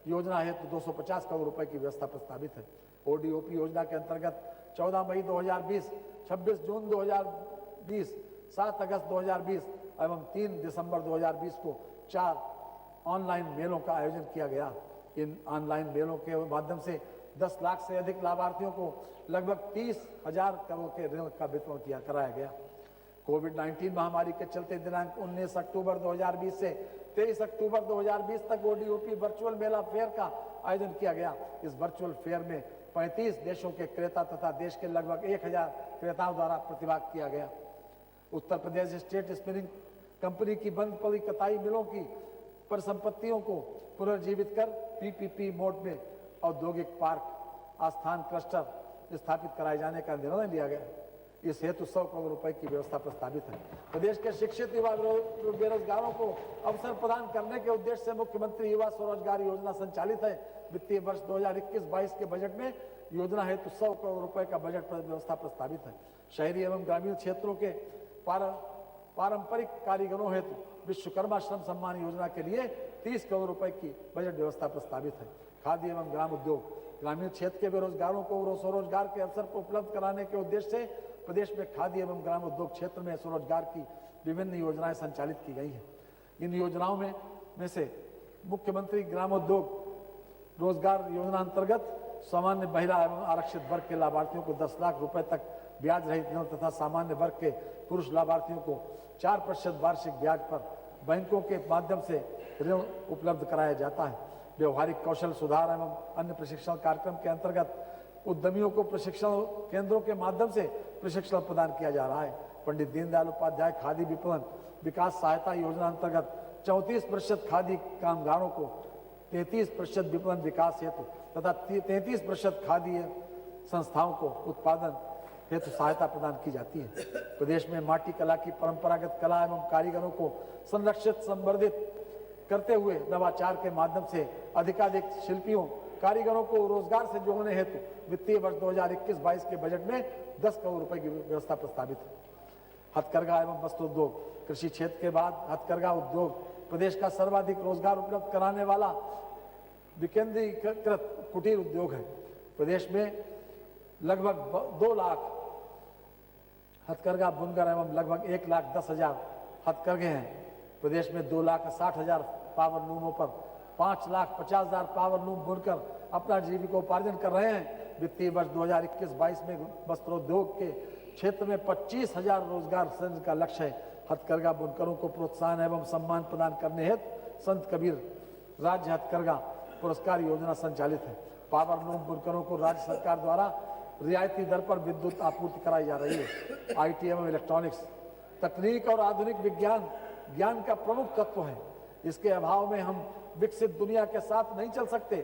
योजना हेतु 250 करोड़ रुपए की व्यवस्था प्रस्तावित है। ODOP योजना के अंतर्गत 14 मई 2020, 26 जून 2020, 7 अगस्त 2020 एवं 3 दिसंबर 2020 को 4 ऑनलाइन मेलों का आयोजन किया गया। इन ऑनलाइन मेलों के माध्यम से 10 लाख से अधिक लाभार्थियों को लगभग 30,000 करोड़ के ऋण का वितरण कराया गया। कोविड-19 महामारी के चलते दिनांक 19 अक्टूबर 2020 से 23 अक्टूबर 2020 तक ODOP वर्चुअल मेला फेयर का आयोजन किया गया। इस वर्चुअल फेयर में 35 देशों के क्रेता तथा देश के लगभग 1000 क्रेताओं द्वारा प्रतिभाग किया गया। Uttar Pradesh state spinning company की बंद पड़ी कताई मिलों की परिसंपत्तियों को पुनर्जीवित कर PPP मोड में औद्योगिक पार्क आस्थान क्लस्टर स्थापित कराए जाने का निर्णय लिया गया। इस हेतु 100 करोड़ रुपए की व्यवस्था प्रस्तावित है। प्रदेश के शिक्षित युवा बेरोजगारों को अवसर प्रदान करने के उद्देश्य से मुख्यमंत्री युवा स्वरोजगार योजना संचालित है। वित्तीय वर्ष 2021-22 के बजट में योजना हेतु 100 करोड़ रुपए का बजट व्यवस्था प्रस्तावित है। शहरी एवं ग्रामीण क्षेत्रों के पारंपरिक कारीगरों हेतु विश्वकर्मा श्रम सम्मान योजना के लिए 30 करोड़ रुपए की बजट व्यवस्था प्रस्तावित है। खाद्य एवं ग्राम उद्योग ग्रामीण क्षेत्र के बेरोजगारों को स्वरोजगार के अवसर को उपलब्ध कराने के उद्देश्य से प्रदेश में खाद्य एवं ग्राम उद्योग क्षेत्र में स्वरोजगार की विभिन्न योजनाएं संचालित की गई हैं। इन योजनाओं में से मुख्यमंत्री ग्रामोद्योग रोजगार योजना अंतर्गत सामान्य महिला एवं आरक्षित वर्ग के लाभार्थियों को 10 लाख रुपए तक ब्याज रहित ऋण तथा सामान्य वर्ग के पुरुष लाभार्थियों को 4% वार्षिक ब्याज पर बैंकों के माध्यम से ऋण उपलब्ध कराया जाता है। व्यवहारिक कौशल सुधार एवं अन्य प्रशिक्षण कार्यक्रम के अंतर्गत उद्यमियों को प्रशिक्षण केंद्रों के माध्यम से प्रशिक्षण प्रदान किया जा रहा है। पंडित दीनदयाल उपाध्याय खादी विपणन विकास सहायता योजना अंतर्गत 34% खादी कामगारों को 33% विपणन विकास हेतु तथा 33% खादी संस्थाओं को उत्पादन हेतु सहायता प्रदान की जाती है। प्रदेश में माटी कला की परंपरागत कला एवं कारीगरों को संरक्षित संवर्धित करते हुए नवाचार के माध्यम से अधिकाधिक शिल्पियों कारीगरों को रोजगार से जोड़ने हेतु वित्तीय वर्ष 2021-22 के बजट में 10 करोड़ रुपए की व्यवस्था प्रस्तावित है। हथकरघा एवं वस्त्र उद्योग कृषि क्षेत्र के बाद हथकरघा उद्योग प्रदेश का सर्वाधिक रोजगार उपलब्ध कराने वाला विकेंद्रीकृत कुटीर उद्योग है। प्रदेश में लगभग 2 लाख हथकरघा बुनकर एवं लगभग 1,10,000 हथकरघे हैं। प्रदेश में 2,60,000 पावर लूमों पर 5,50,000 पावर लूम बुनकर अपना जीविकोपार्जन कर रहे हैं। वित्तीय वर्ष 2021-22 में वस्त्रोद्योग के क्षेत्र में 25,000 रोजगार सृजन का लक्ष्य है। हथकरघा बुनकरों को प्रोत्साहन एवं सम्मान प्रदान करने हेतु संत कबीर राज्य हथकरघा पुरस्कार योजना संचालित है। पावर लूम बुनकरों को राज्य सरकार द्वारा रियायती दर पर विद्युत आपूर्ति कराई जा रही है। IT एवं इलेक्ट्रॉनिक्स तकनीक और आधुनिक विज्ञान ज्ञान का प्रमुख तत्व है। इसके अभाव में हम विकसित दुनिया के साथ नहीं चल सकते,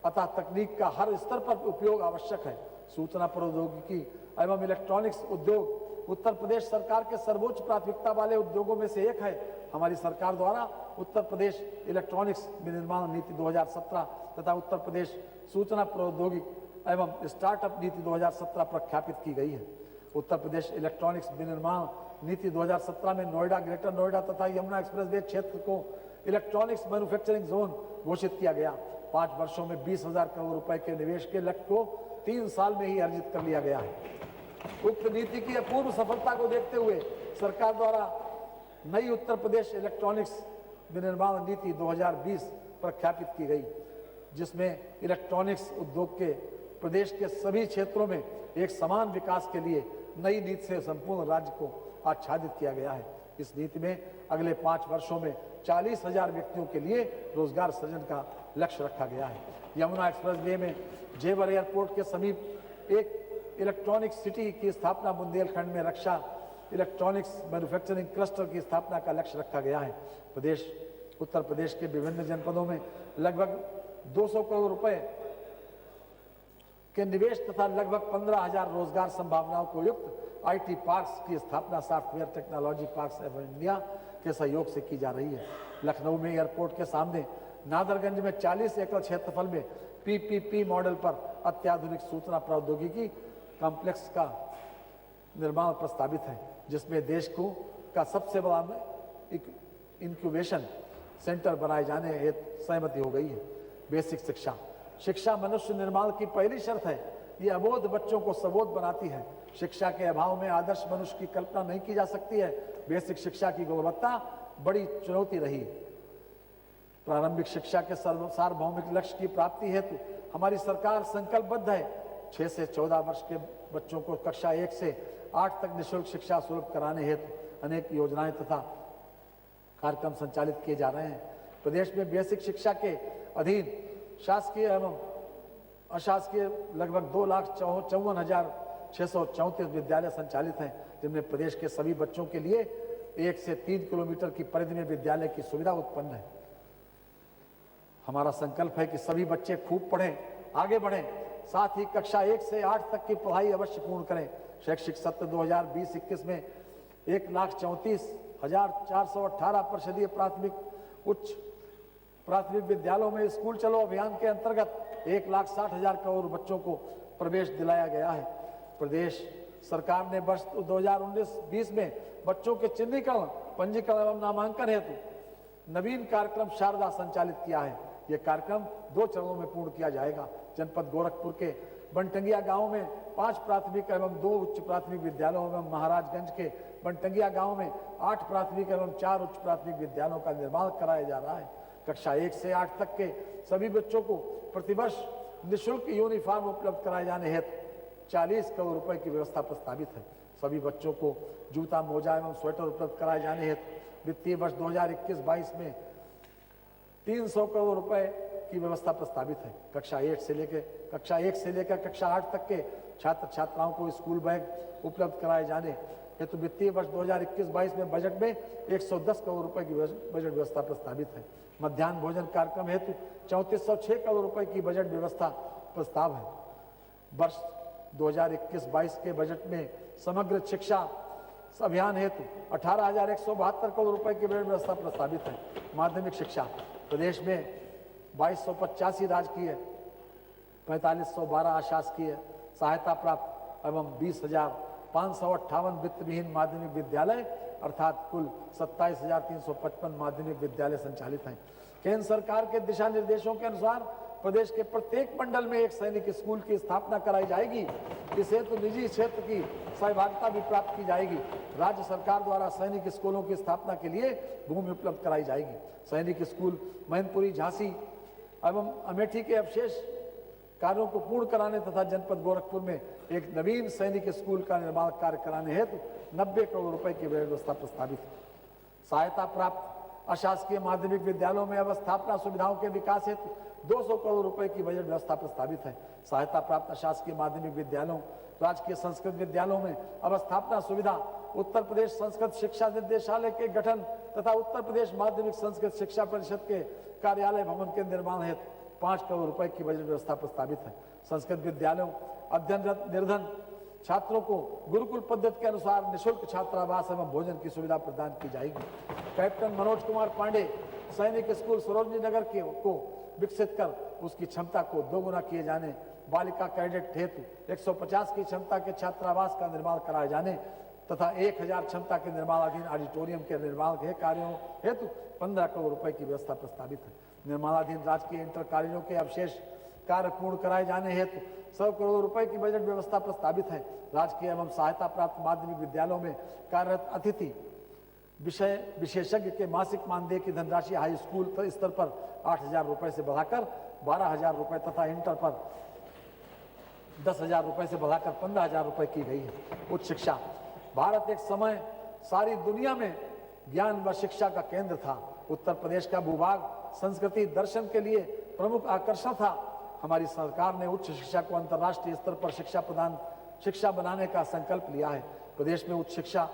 अतः तकनीक का हर स्तर पर उपयोग आवश्यक है। सूचना प्रौद्योगिकी एवं इलेक्ट्रॉनिक्स उद्योग उत्तर प्रदेश सरकार के सर्वोच्च प्राथमिकता वाले उद्योगों में से एक है हमारी सरकार द्वारा उत्तर प्रदेश इलेक्ट्रॉनिक्स विनिर्माण नीति 2017 तथा उत्तर प्रदेश सूचना प्रौद्योगिकी एवं स्टार्टअप नीति 2017 प्रख्यापित की गई है। उत्तर प्रदेश इलेक्ट्रॉनिक्स विनिर्माण नीति 2017 में नोएडा, ग्रेटर नोएडा तथा यमुना एक्सप्रेसवे क्षेत्र को इलेक्ट्रॉनिक्स मैन्युफैक्चरिंग जोन घोषित किया गया। 5 वर्षों में 20,000 करोड़ रुपए के निवेश के लक्ष्य को 3 साल में ही अर्जित कर लिया गया है। उक्त नीति की अपूर्व सफलता को देखते हुए सरकार द्वारा नई उत्तर प्रदेश इलेक्ट्रॉनिक्स विनिर्माण नीति 2020 प्रख्यापित की गई, जिसमें इलेक्ट्रॉनिक्स उद्योग के प्रदेश के सभी क्षेत्रों में एक समान विकास के लिए नई नीति से संपूर्ण राज्य को आच्छादित किया गया है। इस नीति में अगले 5 वर्षों में 40,000 व्यक्तियों के लिए रोजगार सृजन का लक्ष्य रखा गया है। यमुना एक्सप्रेसवे में जेवर एयरपोर्ट के समीप एक इलेक्ट्रॉनिक सिटी की स्थापना, बुंदेलखंड में रक्षा इलेक्ट्रॉनिक्स मैन्युफैक्चरिंग क्लस्टर की स्थापना का लक्ष्य रखा गया है। उत्तर प्रदेश के विभिन्न जनपदों में लगभग 200 करोड़ रुपए के निवेश तथा लगभग 15,000 रोजगार संभावनाओं को युक्त आईटी पार्क्स की स्थापना software technology parks of India के सहयोग से की जा रही है। लखनऊ में एयरपोर्ट के सामने नादरगंज में 40 एकड़ क्षेत्रफल में पीपीपी मॉडल पर अत्याधुनिक सूचना प्रौद्योगिकी कॉम्प्लेक्स का निर्माण प्रस्तावित है, जिसमें देश का सबसे बड़ा इंक्यूबेशन सेंटर बनाए जाने हेतु सहमति हो गई है। बेसिक शिक्षा मनुष्य निर्माण की पहली शर्त है। ये अबोध बच्चों को सबोध बनाती है। शिक्षा के अभाव में आदर्श मनुष्य की कल्पना नहीं की जा सकती है। बेसिक शिक्षा की गुणवत्ता बड़ी चुनौती रही। प्रारंभिक शिक्षा के सार्वभौमिक लक्ष्य की प्राप्ति हेतु हमारी सरकार संकल्पबद्ध है। 6 से 14 वर्ष के बच्चों को कक्षा 1 से 8 तक निःशुल्क शिक्षा सुलभ कराने हेतु अनेक योजनाएं तथा कार्यक्रम संचालित किए जा रहे हैं। प्रदेश में बेसिक शिक्षा के अधीन शासकीय एवं अशासकीय लगभग 2,54,634 विद्यालय संचालित हैं, जिनमें प्रदेश के सभी बच्चों के लिए 1 से 3 किलोमीटर की परिधि में विद्यालय की सुविधा उत्पन्न है। हमारा संकल्प है कि सभी बच्चे खूब पढ़ें, आगे बढ़ें, साथ ही कक्षा 1 से 8 तक की पढ़ाई अवश्य पूर्ण करें। शैक्षिक सत्र 2020-21 में 1,34,418 परिषदीय उच्च प्राथमिक विद्यालयों में स्कूल चलो अभियान के अंतर्गत 1,60,000 करोड़ बच्चों को प्रवेश दिलाया गया है। प्रदेश सरकार ने वर्ष 2019-20 में बच्चों के चिन्हीकरण, पंजीकरण एवं नामांकन हेतु नवीन कार्यक्रम शारदा संचालित किया है। यह कार्यक्रम 2 चरणों में पूर्ण किया जाएगा। जनपद गोरखपुर के बनटंगिया गांव में 5 प्राथमिक एवं 2 उच्च प्राथमिक विद्यालयों एवं महाराजगंज के बनटंगिया गांव में 8 प्राथमिक एवं 4 उच्च प्राथमिक विद्यालयों का निर्माण कराया जा रहा है। कक्षा 1 से 8 तक के सभी बच्चों को प्रतिवर्ष निःशुल्क यूनिफॉर्म उपलब्ध कराए जाने हेतु 40 करोड़ रुपए की व्यवस्था प्रस्तावित है। सभी बच्चों को जूता, मोजा एवं स्वेटर उपलब्ध कराए जाने हेतु वित्तीय वर्ष 2021-22 में 300 करोड़ रुपए की व्यवस्था प्रस्तावित है। कक्षा 1 से लेकर कक्षा 8 तक के छात्र छात्राओं को स्कूल बैग उपलब्ध कराए जाने हेतु वित्तीय वर्ष 2021-22 में बजट में 110 करोड़ रुपए की बजट व्यवस्था प्रस्तावित है। मध्याह्न भोजन कार्यक्रम हेतु 3406 करोड़ रुपए की बजट व्यवस्था प्रस्ताव है। वर्ष 2021-22 के बजट में समग्र शिक्षा अभियान हेतु 18,172 करोड़ रुपए की बजट व्यवस्था प्रस्तावित है। माध्यमिक शिक्षा प्रदेश में 2285 राजकीय, 4512 अशासकीय सहायता प्राप्त एवं 20,558 वित्तविहीन माध्यमिक विद्यालय अर्थात कुल 27,355 माध्यमिक विद्यालय संचालित हैं। केंद्र सरकार के दिशा निर्देशों के अनुसार प्रदेश के प्रत्येक मंडल में एक सैनिक स्कूल की स्थापना कराई जाएगी। इस हेतु निजी क्षेत्र की सहभागिता भी प्राप्त की जाएगी। राज्य सरकार द्वारा सैनिक स्कूलों की स्थापना के लिए भूमि उपलब्ध कराई जाएगी। सैनिक स्कूल मैनपुरी, झांसी एवं अमेठी के अवशेष कार्यों को पूर्ण कराने तथा जनपद गोरखपुर में एक नवीन सैनिक स्कूल का निर्माण कार्य कराने हेतु 90 करोड़ रुपए की व्यवस्था प्रस्तावित है। सहायता प्राप्त अशासकीय माध्यमिक विद्यालयों में अवस्थापना सुविधाओं के विकास हेतु 200 करोड़ रुपए की बजट व्यवस्था प्रस्तावित है। सहायता प्राप्त अशासकीय माध्यमिक विद्यालयों, राजकीय संस्कृत विद्यालयों में अवस्थापना सुविधा, उत्तर प्रदेश संस्कृत शिक्षा निर्देशालय के गठन तथा उत्तर प्रदेश माध्यमिक संस्कृत शिक्षा परिषद के कार्यालय भवन के निर्माण हेतु 5 करोड़ रुपए की बजट व्यवस्था प्रस्तावित है। संस्कृत विद्यालयों, अध्ययनरत निर्धन छात्रों को गुरुकुल पद्धति के अनुसार निःशुल्क छात्रावास एवं भोजन की सुविधा प्रदान की जाएगी। कैप्टन मनोज कुमार पांडे सैनिक स्कूल सरोजनी नगर को विकसित कर उसकी क्षमता को दोगुना किए जाने, बालिका कैडेट हेतु 150 की क्षमता के छात्रावास का निर्माण कराए जाने तथा 1000 क्षमता के निर्माणाधीन ऑडिटोरियम के निर्माण के कार्यों हेतु 15 करोड़ रुपए की व्यवस्था प्रस्तावित है। निर्माणाधीन राजकीय इंटर कॉलेजों के अवशेष कार्य पूर्ण कराए जाने हेतु 100 करोड़ रुपए की बजट व्यवस्था प्रस्तावित है। राजकीय एवं सहायता प्राप्त माध्यमिक विद्यालयों में कार्यरत अतिथि विषय विशेषज्ञ के मासिक मानदेय की धनराशि हाई स्कूल स्तर पर 8,000 रुपए से बढ़ाकर 12,000 रुपए तथा इंटर पर 10,000 रुपए से बढ़ाकर 15,000 रुपए की गई है। उच्च शिक्षा। भारत एक समय सारी दुनिया में ज्ञान व शिक्षा का केंद्र था। उत्तर प्रदेश का भूभाग संस्कृति दर्शन के लिए प्रमुख आकर्षण था। हमारी सरकार ने उच्च शिक्षा को अंतर्राष्ट्रीय स्तर पर शिक्षा बनाने का संकल्प लिया है। प्रदेश में उच्च शिक्षा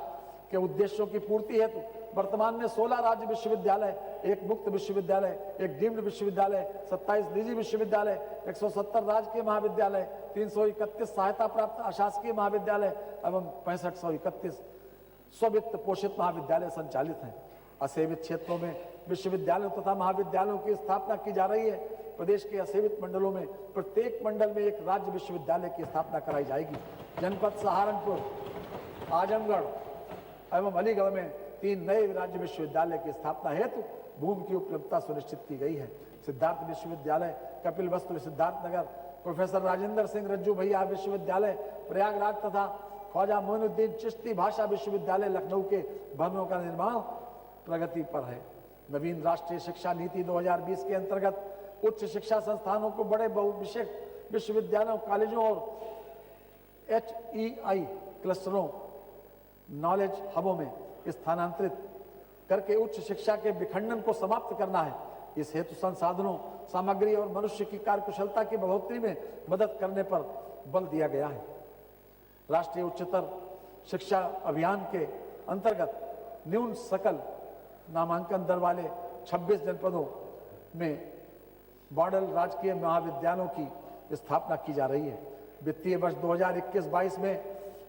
के उद्देश्यों की पूर्ति हेतु वर्तमान में 16 राज्य विश्वविद्यालय, 1 मुक्त विश्वविद्यालय, 1 डीम्ड विश्वविद्यालय, 27 निजी विश्वविद्यालय, 170 राजकीय महाविद्यालय, 331 सहायता प्राप्त अशासकीय महाविद्यालय एवं 6531 स्ववित्त पोषित महाविद्यालय संचालित हैं। असेवित क्षेत्रों में विश्वविद्यालयों तथा महाविद्यालयों की स्थापना की जा रही है। प्रदेश के असेवित मंडलों में प्रत्येक मंडल में 1 राज्य विश्वविद्यालय की स्थापना कराई जाएगी। जनपद सहारनपुर, आजमगढ़ एवं अलीगढ़ में 3 नए राज्य विश्वविद्यालय की स्थापना हेतु भूमि की उपलब्धता सुनिश्चित की गई है। सिद्धार्थ विश्वविद्यालय, कपिल वस्तु सिद्धार्थनगर, प्रोफेसर राजेंद्र सिंह रज्जू भैया विश्वविद्यालय प्रयागराज तथा ख्वाजा मोइनुद्दीन चिश्ती भाषा विश्वविद्यालय लखनऊ के भवनों का निर्माण प्रगति पर है। नवीन राष्ट्रीय शिक्षा नीति 2020 के अंतर्गत उच्च शिक्षा संस्थानों को बड़े बहुविषयक विश्वविद्यालयों, कॉलेजों और HEI क्लस्टरों, नॉलेज हबों में स्थानांतरित करके उच्च शिक्षा के विखंडन को समाप्त करना है। इस हेतु संसाधनों, सामग्री और मनुष्य की कार्यकुशलता की बढ़ोतरी में मदद करने पर बल दिया गया है। राष्ट्रीय उच्चतर शिक्षा अभियान के अंतर्गत न्यून सकल नामांकन दर वाले 26 जनपदों में मॉडल राजकीय महाविद्यालयों की स्थापना की जा रही है। वित्तीय वर्ष 2021-22 में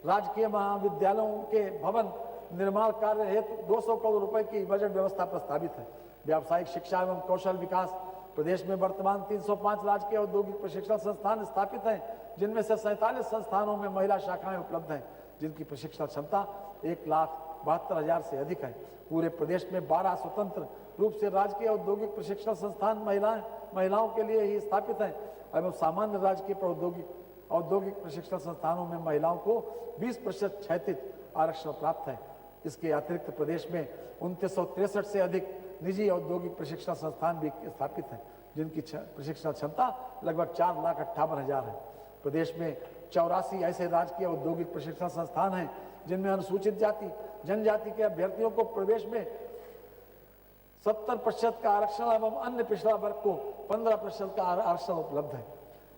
राजकीय महाविद्यालयों के भवन निर्माण कार्य हेतु 200 करोड़ रुपए की बजट व्यवस्था प्रस्तावित है। व्यावसायिक शिक्षा एवं कौशल विकास। प्रदेश में वर्तमान 305 राजकीय औद्योगिक प्रशिक्षण संस्थान स्थापित हैं, जिनमें से 47 संस्थानों में महिला शाखाएं उपलब्ध हैं, जिनकी प्रशिक्षण क्षमता 1,72,000 से अधिक है। पूरे प्रदेश में 12 स्वतंत्र रूप से राजकीय औद्योगिक प्रशिक्षण संस्थान महिलाओं के लिए ही स्थापित हैं एवं सामान्य राजकीय औद्योगिक प्रशिक्षण संस्थानों में महिलाओं को 20% क्षैतिज आरक्षण प्राप्त है। इसके अतिरिक्त प्रदेश में 2963 से अधिक निजी औद्योगिक प्रशिक्षण संस्थान भी स्थापित हैं, जिनकी प्रशिक्षण क्षमता लगभग 4,58,000 है। प्रदेश में 84 ऐसे राजकीय औद्योगिक प्रशिक्षण संस्थान हैं, जिनमें अनुसूचित जाति जनजाति के अभ्यर्थियों को प्रवेश में 70% का आरक्षण एवं अन्य पिछड़ा वर्ग को 15% का आरक्षण उपलब्ध है।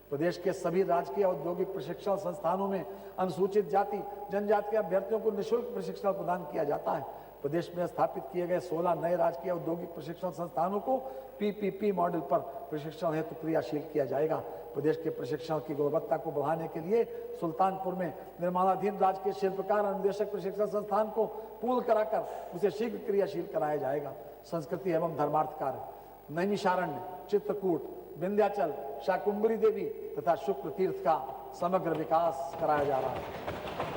प्रदेश के सभी राजकीय औद्योगिक प्रशिक्षण संस्थानों में अनुसूचित जाति जनजाति के अभ्यर्थियों को निःशुल्क प्रशिक्षण प्रदान किया जाता है। प्रदेश में स्थापित किए गए 16 नए राजकीय औद्योगिक प्रशिक्षण संस्थानों को PPP मॉडल पर प्रशिक्षण हेतु क्रियाशील किया जाएगा। प्रदेश के प्रशिक्षण की गुणवत्ता को बढ़ाने के लिए सुल्तानपुर में निर्माणाधीन राजकीय शिल्पकार अनुदेशक प्रशिक्षण संस्थान को पूर्ण कराकर उसे शीघ्र क्रियाशील कराया जाएगा। संस्कृति एवं धर्मार्थ कार्य। नैमिषारण्य, चित्रकूट, विंध्याचल, शाकुंभरी देवी तथा शुक्र तीर्थ का समग्र विकास कराया जा रहा है।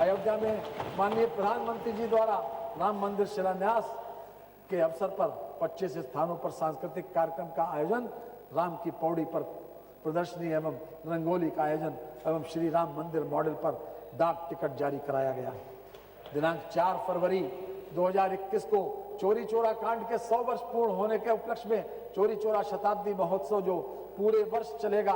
अयोध्या में माननीय प्रधानमंत्री जी द्वारा राम मंदिर शिलान्यास के अवसर पर 25 स्थानों पर सांस्कृतिक कार्यक्रम का आयोजन, राम की पौड़ी पर प्रदर्शनी एवं रंगोली का आयोजन एवं श्री राम मंदिर मॉडल पर डाक टिकट जारी कराया गया है। दिनांक 4 फरवरी 2021 को चोरी चोरा कांड के 100 वर्ष पूर्ण होने के उपलक्ष्य में चोरी चोरा शताब्दी महोत्सव जो पूरे वर्ष चलेगा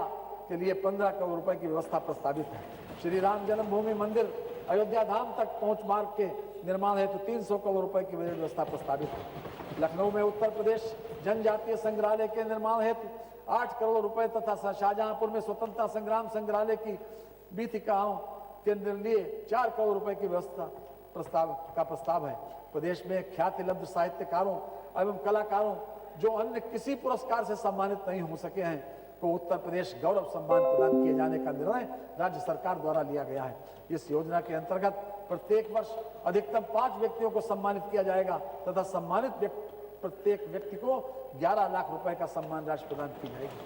के लिए 15 करोड़ रुपए की व्यवस्था प्रस्तावित है। श्री राम जन्मभूमि मंदिर अयोध्या धाम तक पहुंच मार्ग के निर्माण हेतु 300 करोड़ रुपए की बजट व्यवस्था प्रस्तावित है। लखनऊ में उत्तर प्रदेश जनजातीय संग्रहालय के निर्माण हेतु 8 करोड़ रुपए तथा शाहजहांपुर में स्वतंत्रता संग्राम संग्रहालय की बीथिकाओं के लिए 4 करोड़ रुपए की व्यवस्था प्रस्ताव है। प्रदेश में ख्याति लब्ध साहित्यकारों एवं कलाकारों जो अन्य किसी पुरस्कार से सम्मानित नहीं हो सके हैं, को उत्तर प्रदेश गौरव सम्मान प्रदान किए जाने का निर्णय राज्य सरकार द्वारा लिया गया है। इस योजना के अंतर्गत प्रत्येक वर्ष अधिकतम 5 व्यक्तियों को सम्मानित किया जाएगा तथा सम्मानित प्रत्येक व्यक्ति को 11 लाख रुपए का सम्मान राशि प्रदान की जाएगी।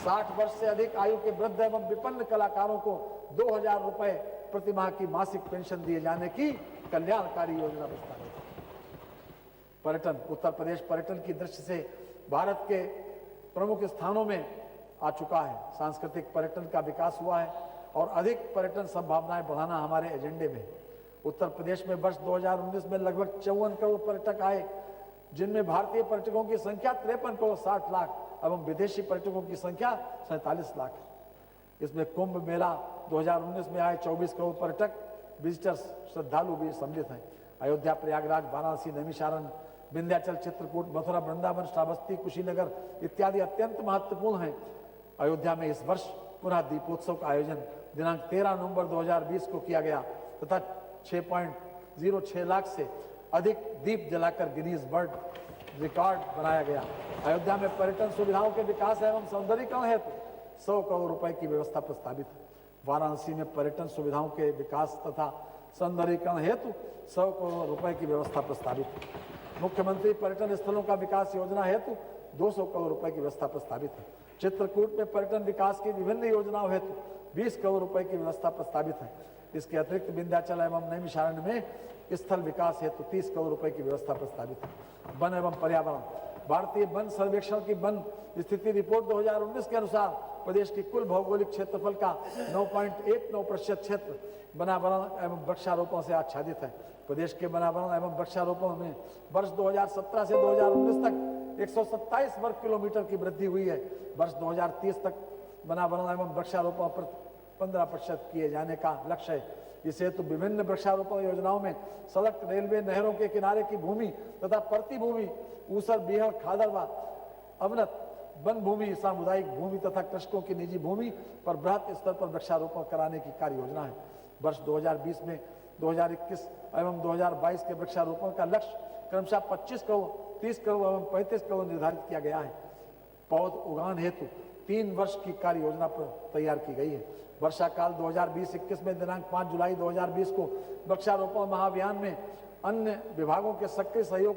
60 वर्ष से अधिक आयु के वृद्ध एवं विपन्न कलाकारों को 2000 रुपए प्रति माह की मासिक पेंशन दिए जाने की कल्याणकारी योजना प्रस्तावित है। पर्यटन, उत्तर प्रदेश पर्यटन की दृष्टि से भारत के प्रमुख स्थानों में आ चुका है। सांस्कृतिक पर्यटन का विकास हुआ है और अधिक पर्यटन संभावनाएं बढ़ाना हमारे एजेंडे में। उत्तर प्रदेश में वर्ष 2019 में लगभग 54 करोड़ पर्यटक आए, जिनमें भारतीय पर्यटकों की संख्या 53 करोड़ 60 लाख एवं विदेशी पर्यटकों की संख्या 47 लाख है। इसमें कुंभ मेला 2019 में आए 24 करोड़ पर्यटक विजिटर्स श्रद्धालु भी सम्मिलित हैं। अयोध्या, प्रयागराज, वाराणसी, नैमिषारण्य, विंध्याचल, चित्रकूट, मथुरा, वृंदावन, श्रावस्ती, कुशीनगर इत्यादि अत्यंत महत्वपूर्ण हैं। अयोध्या में इस वर्ष पुनः दीपोत्सव का आयोजन दिनांक 13 नवंबर 2020 को किया गया तथा 6.06 लाख से अधिक दीप जलाकर गिनीज वर्ल्ड रिकॉर्ड बनाया गया। अयोध्या में पर्यटन सुविधाओं के विकास एवं सौंदर्यीकरण हेतु 100 करोड़ रुपए की व्यवस्था प्रस्तावित है। वाराणसी में पर्यटन सुविधाओं के विकास तथा सौंदर्यीकरण हेतु 100 करोड़ रुपए की व्यवस्था प्रस्तावित है। मुख्यमंत्री पर्यटन स्थलों का विकास योजना हेतु 200 करोड़ रुपए की व्यवस्था प्रस्तावित है। चित्रकूट में पर्यटन विकास की विभिन्न योजनाओं हेतु 20 करोड़ रुपए की व्यवस्था प्रस्तावित है। इसके अतिरिक्त विंध्याचल एवं नैमिषारण्य में स्थल विकास हेतु 30 करोड़ रुपए की व्यवस्था प्रस्तावित है। वन एवं पर्यावरण, भारतीय वन सर्वेक्षण की वन स्थिति रिपोर्ट 2019 के अनुसार प्रदेश की कुल भौगोलिक क्षेत्रफल का 9.19% क्षेत्र वनावरण एवं वृक्षारोपण से आच्छादित है। प्रदेश के वनावरण एवं वृक्षारोपण में वर्ष 2017 से 2019 तक 127 वर्ग किलोमीटर की वृद्धि हुई है। वर्ष 2030 तक वनावरण एवं वृक्षारोपण पर 15% किए जाने का लक्ष्य है। इस हेतु विभिन्न वृक्षारोपण योजनाओं में सड़क, रेलवे, नहरों के किनारे की भूमि तथा प्रति भूमि, ऊसर, बीहड़, खादर व अवनत वन भूमि, सामुदायिक भूमि तथा कृषकों की निजी भूमि पर बृहत स्तर पर वृक्षारोपण कराने की कार्य योजना है। वर्ष 2020 में 2021 एवं 2022 के वृक्षारोपण का लक्ष्य क्रमशः 25 करोड़, 30 करोड़ एवं 35 करोड़ निर्धारित किया गया है। पौध उगान हेतु 3 वर्ष की कार्य योजना तैयार की गई है। वर्षा काल 2020-21 में दिनांक 5 जुलाई 2020 को वृक्षारोपण महाअभियान में अन्य विभागों के सक्रिय सहयोग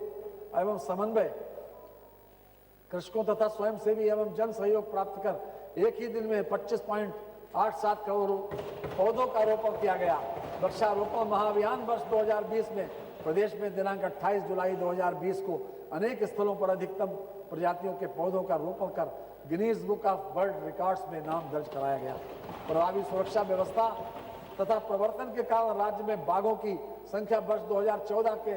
एवं समन्वय, कृषकों तथा स्वयंसेवी एवं जन सहयोग प्राप्त कर एक ही दिन में 25.87 करोड़ पौधों का रोपण किया गया। वृक्षारोपण महाअभियान वर्ष 2020 में प्रदेश में दिनांक 28 जुलाई 2020 को अनेक स्थलों पर अधिकतम प्रजातियों के पौधों का रोपण कर Guinness book of world records में नाम दर्ज कराया गया। प्रभावी सुरक्षा व्यवस्था तथा प्रवर्तन के कारण राज्य में बाघों की संख्या वर्ष 2014 के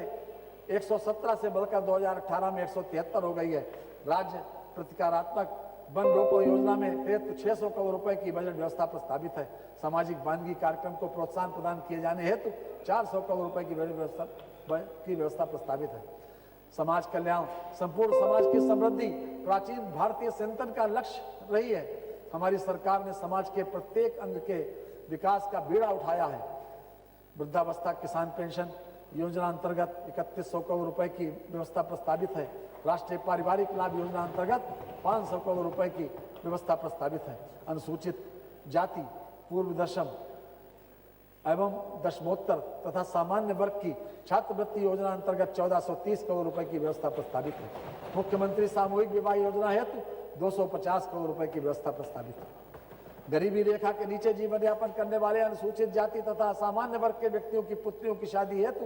117 से बढ़कर 2018 में 173 हो गई है। राज्य प्रतिकारात्मक वन रोपण योजना में हेतु 600 करोड़ रुपए की बजट व्यवस्था प्रस्तावित है। सामाजिक वानिकी कार्यक्रम को प्रोत्साहन प्रदान किए जाने हेतु 400 करोड़ रुपए की बजट व्यवस्था प्रस्तावित है। समाज कल्याण, संपूर्ण समाज की समृद्धि प्राचीन भारतीय चिंतन का लक्ष्य रही है। हमारी सरकार ने समाज के प्रत्येक अंग के विकास का बीड़ा उठाया है। वृद्धावस्था किसान पेंशन योजना अंतर्गत 3100 करोड़ रुपए की व्यवस्था प्रस्तावित है। राष्ट्रीय पारिवारिक लाभ योजना अंतर्गत 500 करोड़ रुपए की व्यवस्था प्रस्तावित है। अनुसूचित जाति, पूर्व दशम एवं दशमोत्तर तथा सामान्य वर्ग की छात्रवृत्ति योजना अंतर्गत 1430 करोड़ रुपए की व्यवस्था प्रस्तावित है। मुख्यमंत्री सामूहिक विवाह योजना हेतु 250 करोड़ रुपए की व्यवस्था प्रस्तावित है। गरीबी रेखा के नीचे जीवन यापन करने वाले अनुसूचित जाति तथा सामान्य वर्ग के व्यक्तियों की पुत्रियों की शादी हेतु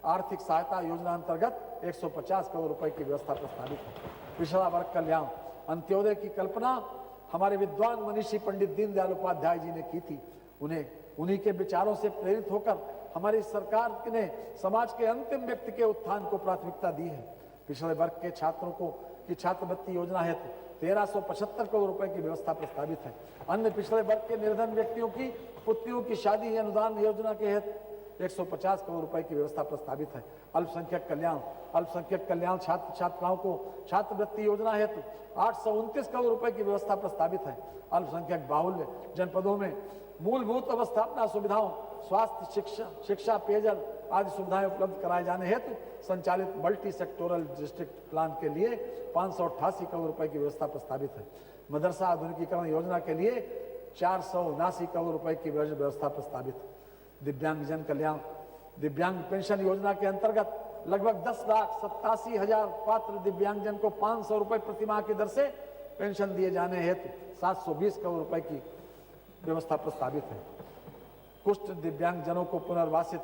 आर्थिक सहायता योजना अंतर्गत 150 करोड़ रुपए की व्यवस्था प्रस्तावित है। पिछड़ा वर्ग कल्याण, अंत्योदय की कल्पना हमारे विद्वान मनीषी पंडित दीनदयाल उपाध्याय जी ने की थी। उन्हीं के विचारों से प्रेरित होकर हमारी सरकार ने समाज के अंतिम व्यक्ति के उत्थान को प्राथमिकता दी है। पिछड़े वर्ग के छात्रों को की छात्रवृत्ति योजना हेतु 1375 करोड़ रुपए की व्यवस्था प्रस्तावित है। अन्य पिछड़े वर्ग के निर्धन व्यक्तियों की पुत्रियों की शादी अनुदान योजना के हेतु 150 करोड़ रुपए की व्यवस्था प्रस्तावित है। अल्पसंख्यक कल्याण छात्र छात्राओं को छात्रवृत्ति योजना हेतु 829 करोड़ रुपए की व्यवस्था प्रस्तावित है। अल्पसंख्यक बाहुल्य जनपदों में मूलभूत अवस्थापना सुविधाओं, स्वास्थ्य, शिक्षा, पेयजल आदि सुविधाएं उपलब्ध कराए जाने हेतु संचालित मल्टी सेक्टोरल डिस्ट्रिक्ट प्लान के लिए 588 करोड़ रुपए की व्यवस्था प्रस्तावित है। मदरसा आधुनिकीकरण योजना के लिए 479 करोड़ रुपए की बजट व्यवस्था प्रस्तावित है। दिव्यांगजन कल्याण दिव्यांग पेंशन योजना के अंतर्गत लगभग 10,87,000 पात्र दिव्यांगजन को 500 रुपए प्रतिमाह की दर से पेंशन दिए जाने हेतु 720 करोड़ रुपए की व्यवस्था प्रस्तावित है। कुष्ठ दिव्यांगजनों को पुनर्वासित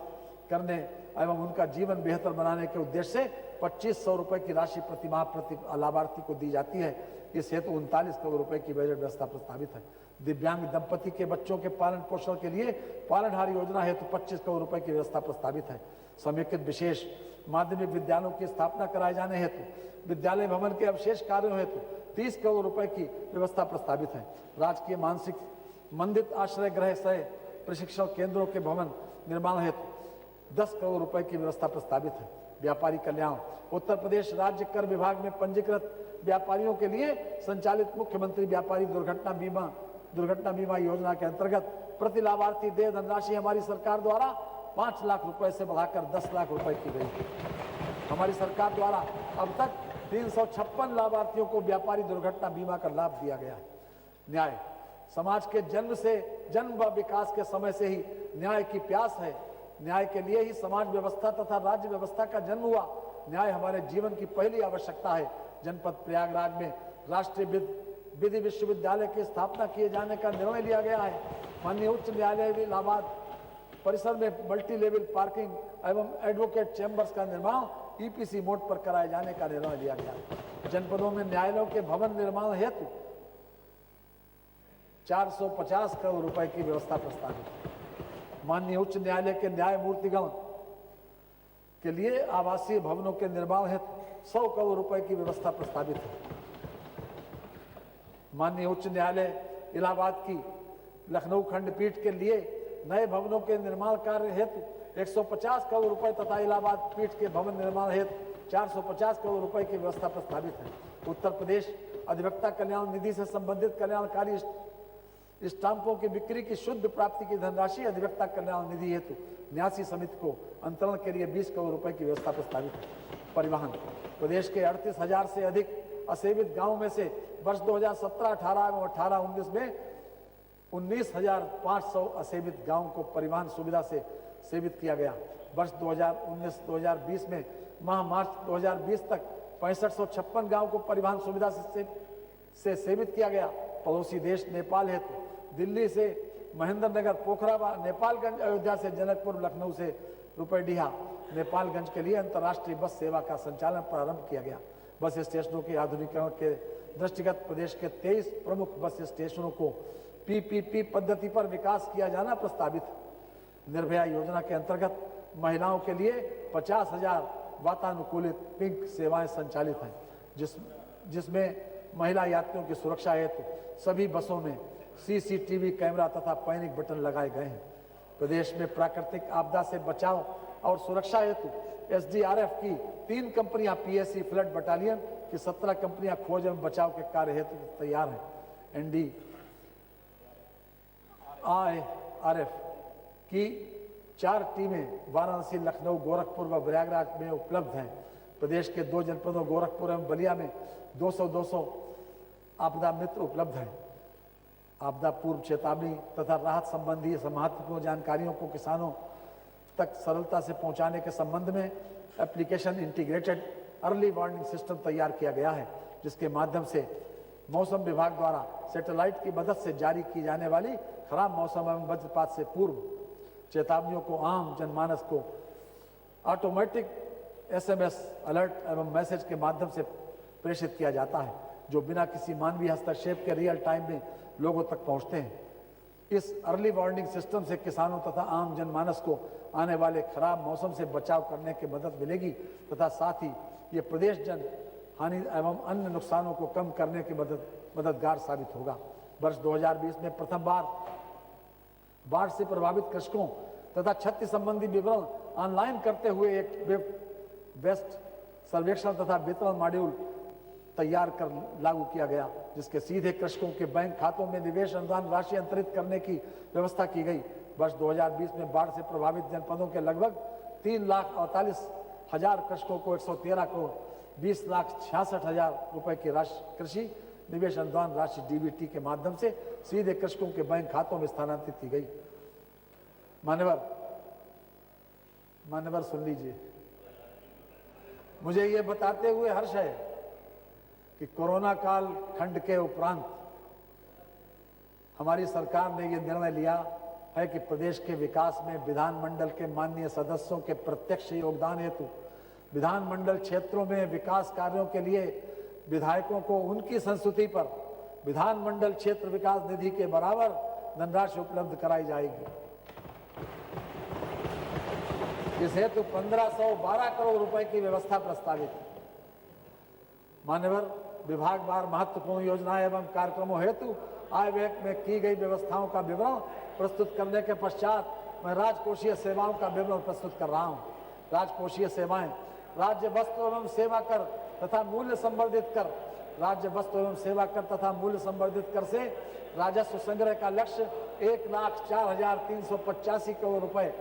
करने एवं उनका जीवन बेहतर बनाने के उद्देश्य से 2500 रुपए की राशि प्रतिमाह प्रति लाभार्थी को दी जाती है। इस हेतु 39 करोड़ रुपए की बजट व्यवस्था प्रस्तावित है। दिव्यांग दंपति के बच्चों के पालन पोषण के लिए पालनहार योजना हेतु 25 करोड़ रुपए की व्यवस्था प्रस्तावित है। समेकित विशेष माध्यमिक विद्यालयों की स्थापना कराए जाने हेतु विद्यालय भवन के अवशेष कार्यों हेतु 30 करोड़ रुपए की व्यवस्था प्रस्तावित है। राजकीय मानसिक मंदित आश्रय गृह सह प्रशिक्षण केंद्रों के भवन निर्माण हेतु 10 करोड़ रुपए की व्यवस्था प्रस्तावित है। व्यापारी कल्याण उत्तर प्रदेश राज्य कर विभाग में पंजीकृत व्यापारियों के लिए संचालित मुख्यमंत्री व्यापारी दुर्घटना बीमा योजना के अंतर्गत प्रति लाभार्थी देय धनराशि हमारी सरकार द्वारा 5 लाख रुपए से बढ़ाकर 10 लाख रुपए की गई है। हमारी सरकार द्वारा अब तक 356 लाभार्थियों को व्यापारी दुर्घटना बीमा का लाभ दिया गया है। न्याय समाज के जन्म व विकास के समय से ही न्याय की प्यास है। न्याय के लिए ही समाज व्यवस्था तथा राज्य व्यवस्था का जन्म हुआ। न्याय हमारे जीवन की पहली आवश्यकता है। जनपद प्रयागराज में राष्ट्रीय विधि विश्वविद्यालय की स्थापना किए जाने का निर्णय लिया गया है। माननीय उच्च न्यायालय इलाहाबाद परिसर में मल्टी लेवल पार्किंग एवं एडवोकेट चैम्बर्स का निर्माण ईपीसी मोड पर कराए जाने का निर्णय लिया गया है। जनपदों में न्यायालयों के भवन निर्माण हेतु 450 करोड़ रुपए की व्यवस्था प्रस्तावित है। माननीय उच्च न्यायालय के न्यायमूर्तिगण के लिए आवासीय भवनों के निर्माण हेतु 100 करोड़ रुपए की व्यवस्था प्रस्तावित है। माननीय उच्च न्यायालय इलाहाबाद की लखनऊ खंडपीठ के लिए नए भवनों के निर्माण कार्य हेतु 150 करोड़ रुपए तथा इलाहाबाद पीठ के भवन निर्माण हेतु 450 करोड़ रुपए की व्यवस्था प्रस्तावित है। उत्तर प्रदेश अधिवक्ता कल्याण निधि से संबंधित कल्याणकारी स्टाम्पों की बिक्री की शुद्ध प्राप्ति की धनराशि अधिवक्ता कल्याण निधि हेतु न्यासी समिति को अंतरण के लिए 20 करोड़ रुपए की व्यवस्था प्रस्तावित है। परिवहन प्रदेश के 38,000 से अधिक असेवित गांवों में से वर्ष 2017-18 एवं 18-19 में 19,500 असेवित गांवों को परिवहन सुविधा से सेवित किया गया। वर्ष 2019-2020 में माह मार्च 2020 तक 6556 गांवों को परिवहन सुविधा से सेवित किया गया। पड़ोसी देश नेपाल हेतु दिल्ली से महेंद्र नगर, पोखरा, नेपालगंज, अयोध्या से जनकपुर, लखनऊ से रुपईडीहा, नेपालगंज के लिए अंतर्राष्ट्रीय बस सेवा का संचालन प्रारंभ किया गया। बस स्टेशनों के आधुनिकीकरण के दृष्टिगत प्रदेश के 23 प्रमुख बस स्टेशनों को पीपीपी पद्धति पर विकास किया जाना प्रस्तावित है। निर्भया योजना के अंतर्गत महिलाओं के लिए 50,000 वातानुकूलित पिंक सेवाएं संचालित हैं, जिसमें महिला यात्रियों की सुरक्षा हेतु सभी बसों में सीसीटीवी कैमरा तथा पैनिक बटन लगाए गए हैं। प्रदेश में प्राकृतिक आपदा से बचाव और सुरक्षा हेतु एसडीआरएफ की 3 कंपनियां, पीएससी फ्लड बटालियन की 17 कंपनियां खोज एवं बचाव के कार्य हेतु तैयार हैं। एनडीआरएफ की 4 टीमें वाराणसी, लखनऊ, गोरखपुर व प्रयागराज में उपलब्ध हैं। प्रदेश के 2 जनपदों गोरखपुर एवं बलिया में 200 आपदा मित्र उपलब्ध हैं। आपदा पूर्व चेतावनी तथा राहत संबंधी महत्वपूर्ण जानकारियों को किसानों तक सरलता से पहुंचाने के संबंध में application integrated early warning system तैयार किया गया है, जिसके माध्यम से मौसम विभाग द्वारा सैटेलाइट की मदद से जारी की जाने वाली खराब मौसम एवं वज्रपात से पूर्व चेतावनियों को आम जनमानस को ऑटोमेटिक एसएमएस अलर्ट एवं मैसेज के माध्यम से प्रेषित किया जाता है, जो बिना किसी मानवीय हस्तक्षेप के रियल टाइम में लोगों तक पहुंचते हैं। इस अर्ली वार्निंग सिस्टम से किसानों तथा आम जनमानस को आने वाले खराब मौसम से बचाव करने की मदद मिलेगी तथा साथ ही ये प्रदेश जन हानि एवं अन्य नुकसानों को कम करने की मददगार साबित होगा। वर्ष 2020 में प्रथम बार बाढ़ से प्रभावित कृषकों तथा क्षति संबंधी विवरण ऑनलाइन करते हुए एक वेब बेस्ड सर्वेक्षण तथा वितरण मॉड्यूल तैयार कर लागू किया गया, जिसके सीधे कृषकों के बैंक खातों में निवेश अनुदान राशि अंतरित करने की व्यवस्था की गई। वर्ष 2020 में बाढ़ से प्रभावित जनपदों के लगभग 3,48,000 कृषकों को 113 करोड़ 20,66,000 रुपए की राशि कृषि निवेश अनुदान राशि डीबीटी के माध्यम से सीधे कृषकों के बैंक खातों में स्थानांतरित की गई। मान्यवर सुन लीजिए, मुझे ये बताते हुए हर्ष है कि कोरोना काल खंड के उपरांत हमारी सरकार ने यह निर्णय लिया है कि प्रदेश के विकास में विधानमंडल के माननीय सदस्यों के प्रत्यक्ष योगदान हेतु विधानमंडल क्षेत्रों में विकास कार्यों के लिए विधायकों को उनकी संस्तुति पर विधानमंडल क्षेत्र विकास निधि के बराबर धनराशि उपलब्ध कराई जाएगी। इस हेतु 1512 करोड़ रुपए की व्यवस्था प्रस्तावित है। मान्यवर, विभागवार महत्वपूर्ण योजनाएं एवं कार्यक्रमों हेतु आय व्यय में की गई व्यवस्थाओं का विवरण प्रस्तुत करने के पश्चात मैं राजकोषीय सेवाओं का विवरण प्रस्तुत कर रहा हूं। राजकोषीय सेवाएं: राज्य वस्तु एवं सेवा कर तथा मूल्य संवर्धित कर। राज्य वस्तु एवं सेवा कर तथा मूल्य संवर्धित कर से राजस्व संग्रह का लक्ष्य 1,04,385 करोड़ रुपए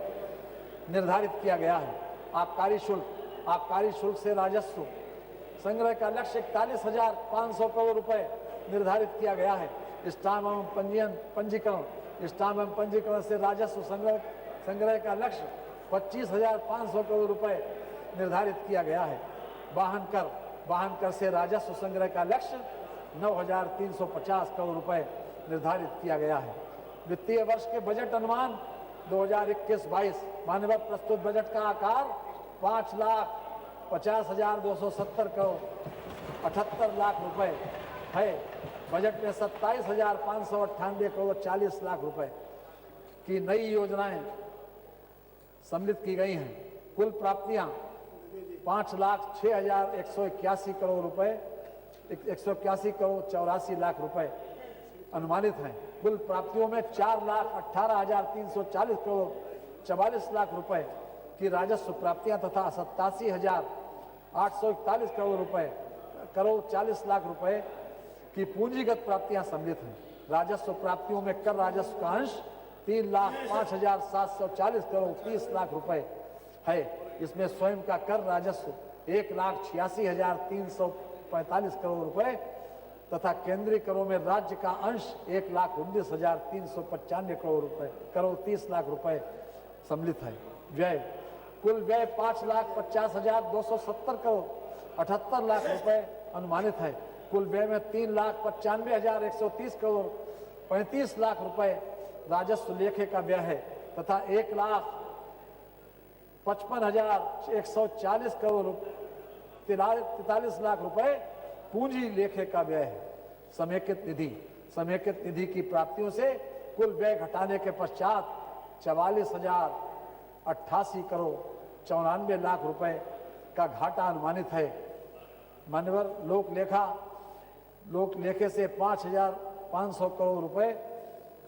निर्धारित किया गया है। आबकारी शुल्क से राजस्व संग्रह का लक्ष्य 41,500 करोड़ रुपए निर्धारित किया गया है। स्टाम्प एवं पंजीकरण से राजस्व संग्रह का लक्ष्य 25,500 करोड़ रुपए निर्धारित किया गया है। वाहन कर से राजस्व संग्रह का लक्ष्य 9,350 करोड़ रुपए निर्धारित किया गया है। वित्तीय वर्ष के बजट अनुमान 2021-22 मानव प्रस्तुत बजट का आकार 5,50,270 करोड़ 78 लाख रुपए है। बजट में 27,598 करोड़ 40 लाख रुपए की नई योजनाएं सम्मिलित की गई हैं। कुल प्राप्तियां 5,06,181 करोड़ रुपए 181 करोड़ 84 लाख रुपए अनुमानित हैं। कुल प्राप्तियों में 4,18,340 करोड़ 44 लाख रुपए की राजस्व प्राप्तियां तथा 87,841 करोड़ 40 लाख रुपए की पूंजीगत प्राप्तियां सम्मिलित हैं। राजस्व प्राप्तियों में कर राजस्व का अंश 3,05,740 करोड़ 30 लाख रुपए है। इसमें स्वयं का कर राजस्व 1,86,345 करोड़ रुपए तथा केंद्रीय करों में राज्य का अंश 1,19,395 करोड़ 30 लाख रुपए सम्मिलित है। कुल व्यय 5,50,270 करोड़ 78 लाख रुपए अनुमानित है। कुल व्यय में 3,95,130 करोड़ 35 लाख रुपए राजस्व लेखे का व्यय है तथा 1,55,140 करोड़ 43 लाख रुपए पूंजी लेखे का व्यय है। समेकित निधि की प्राप्तियों से कुल व्यय घटाने के पश्चात 44,088 करोड़ 94 लाख रुपए का घाटा अनुमानित है। मान्यवर, लोक लेखे से 5,500 करोड़ रुपए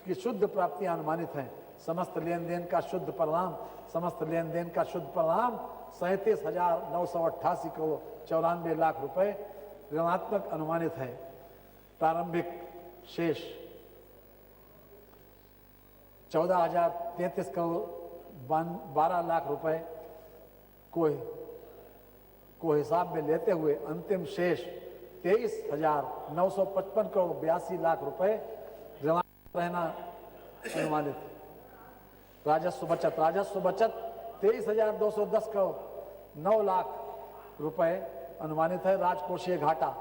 की शुद्ध प्राप्तियां अनुमानित हैं। समस्त लेन देन का शुद्ध परिणाम 37,988 करोड़ 94 लाख रुपए ऋणात्मक अनुमानित है। प्रारंभिक शेष 14,033 करोड़ 12 लाख रुपए को हिसाब में लेते हुए अंतिम शेष 23,955 करोड़ 82 लाख रुपए ऋणात्मक रहना अनुमानित है। राजस्व बचत 23,210 करोड़ 9 लाख रुपए अनुमानित है। राजकोषीय घाटा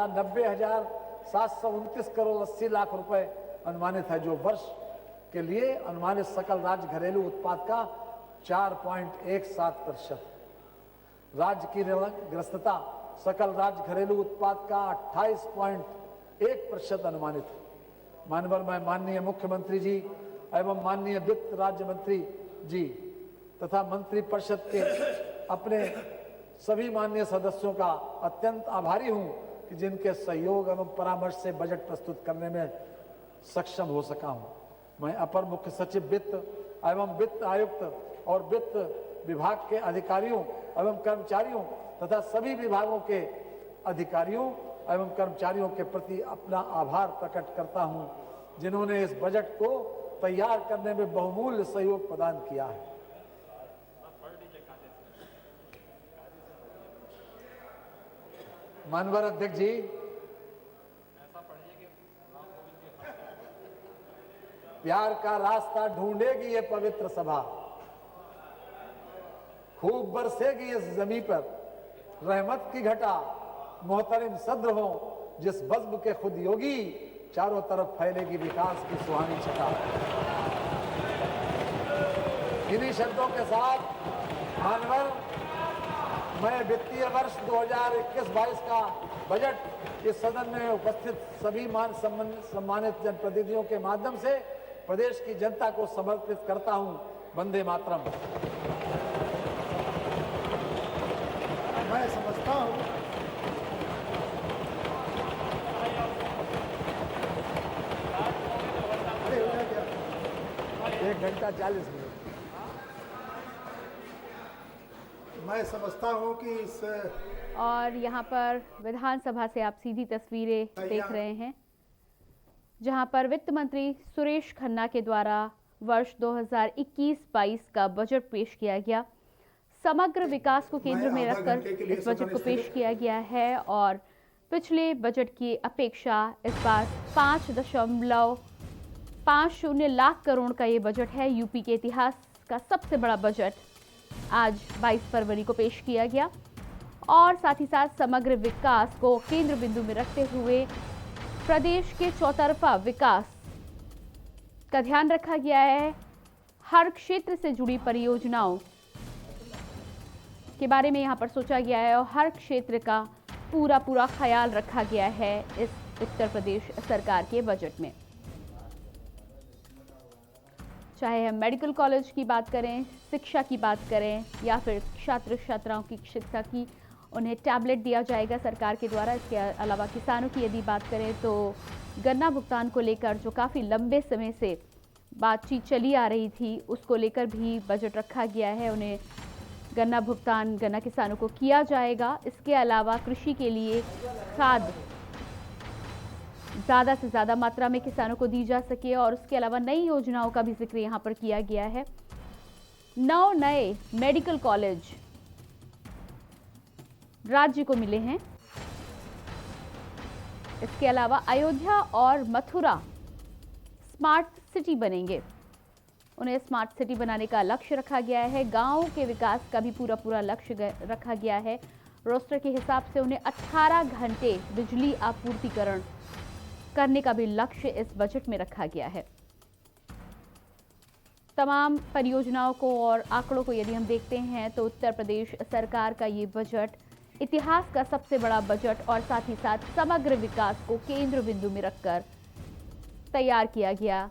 90,729 करोड़ 80 लाख रुपए अनुमानित है, जो वर्ष के लिए अनुमानित सकल राज्य घरेलू उत्पाद का 4.17%। राज्य की ऋणग्रस्तता सकल राज्य घरेलू उत्पाद का 28.1% अनुमानित है। मानवर में माननीय मुख्यमंत्री जी एवं माननीय वित्त राज्य मंत्री जी तथा मंत्रिपरिषद के अपने सभी माननीय सदस्यों का अत्यंत आभारी हूं कि जिनके सहयोग एवं परामर्श से बजट प्रस्तुत करने में सक्षम हो सका हूं। मैं अपर मुख्य सचिव वित्त एवं वित्त आयुक्त और वित्त विभाग के अधिकारियों एवं कर्मचारियों तथा सभी विभागों के अधिकारियों एवं कर्मचारियों के प्रति अपना आभार प्रकट करता हूं, जिन्होंने इस बजट को तैयार करने में बहुमूल्य सहयोग प्रदान किया है। माननीय अध्यक्ष जी, प्यार का रास्ता ढूंढेगी ये पवित्र सभा, खूब बरसेगी इस जमी पर रहमत की घटा, मोहतरम सद्र हो जिस बज़्म के खुद योगी, चारों तरफ फैलेगी विकास की सुहानी छटा। इन्हीं शब्दों के साथ मानवर मैं वित्तीय वर्ष 2021-22 का बजट इस सदन में उपस्थित सभी सम्मानित जनप्रतिनिधियों के माध्यम से प्रदेश की जनता को समर्पित करता हूं। वंदे मातरम। मैं समझता हूं अरे हो गया क्या? 1 घंटा 40 मिनट। मैं समझता हूं कि इस और यहाँ पर विधानसभा से आप सीधी तस्वीरें देख रहे हैं, जहाँ पर वित्त मंत्री सुरेश खन्ना के द्वारा वर्ष 2021-22 का बजट पेश किया गया। समग्र विकास को केंद्र में रखकर इस बजट को पेश किया गया है और पिछले बजट की अपेक्षा इस बार 5.50 लाख करोड़ का ये बजट है। यूपी के इतिहास का सबसे बड़ा बजट आज 22 फरवरी को पेश किया गया और साथ ही साथ समग्र विकास को केंद्र बिंदु में रखते हुए प्रदेश के चौतरफा विकास का ध्यान रखा गया है। हर क्षेत्र से जुड़ी परियोजनाओं के बारे में यहाँ पर सोचा गया है और हर क्षेत्र का पूरा ख्याल रखा गया है इस उत्तर प्रदेश सरकार के बजट में। चाहे हम मेडिकल कॉलेज की बात करें, शिक्षा की बात करें या फिर छात्र छात्राओं की शिक्षा की, उन्हें टैबलेट दिया जाएगा सरकार के द्वारा। इसके अलावा किसानों की यदि बात करें तो गन्ना भुगतान को लेकर जो काफ़ी लंबे समय से बातचीत चली आ रही थी, उसको लेकर भी बजट रखा गया है। उन्हें गन्ना भुगतान गन्ना किसानों को किया जाएगा। इसके अलावा कृषि के लिए खाद ज़्यादा से ज़्यादा मात्रा में किसानों को दी जा सके और उसके अलावा नई योजनाओं का भी जिक्र यहाँ पर किया गया है। 9 नए मेडिकल कॉलेज राज्य को मिले हैं। इसके अलावा अयोध्या और मथुरा स्मार्ट सिटी बनेंगे। उन्हें स्मार्ट सिटी बनाने का लक्ष्य रखा गया है। गांवों के विकास का भी पूरा लक्ष्य रखा गया है। रोस्टर के हिसाब से उन्हें 18 घंटे बिजली आपूर्तिकरण करने का भी लक्ष्य इस बजट में रखा गया है। तमाम परियोजनाओं को और आंकड़ों को यदि हम देखते हैं तो उत्तर प्रदेश सरकार का ये बजट इतिहास का सबसे बड़ा बजट और साथ ही साथ समग्र विकास को केंद्र बिंदु में रखकर तैयार किया गया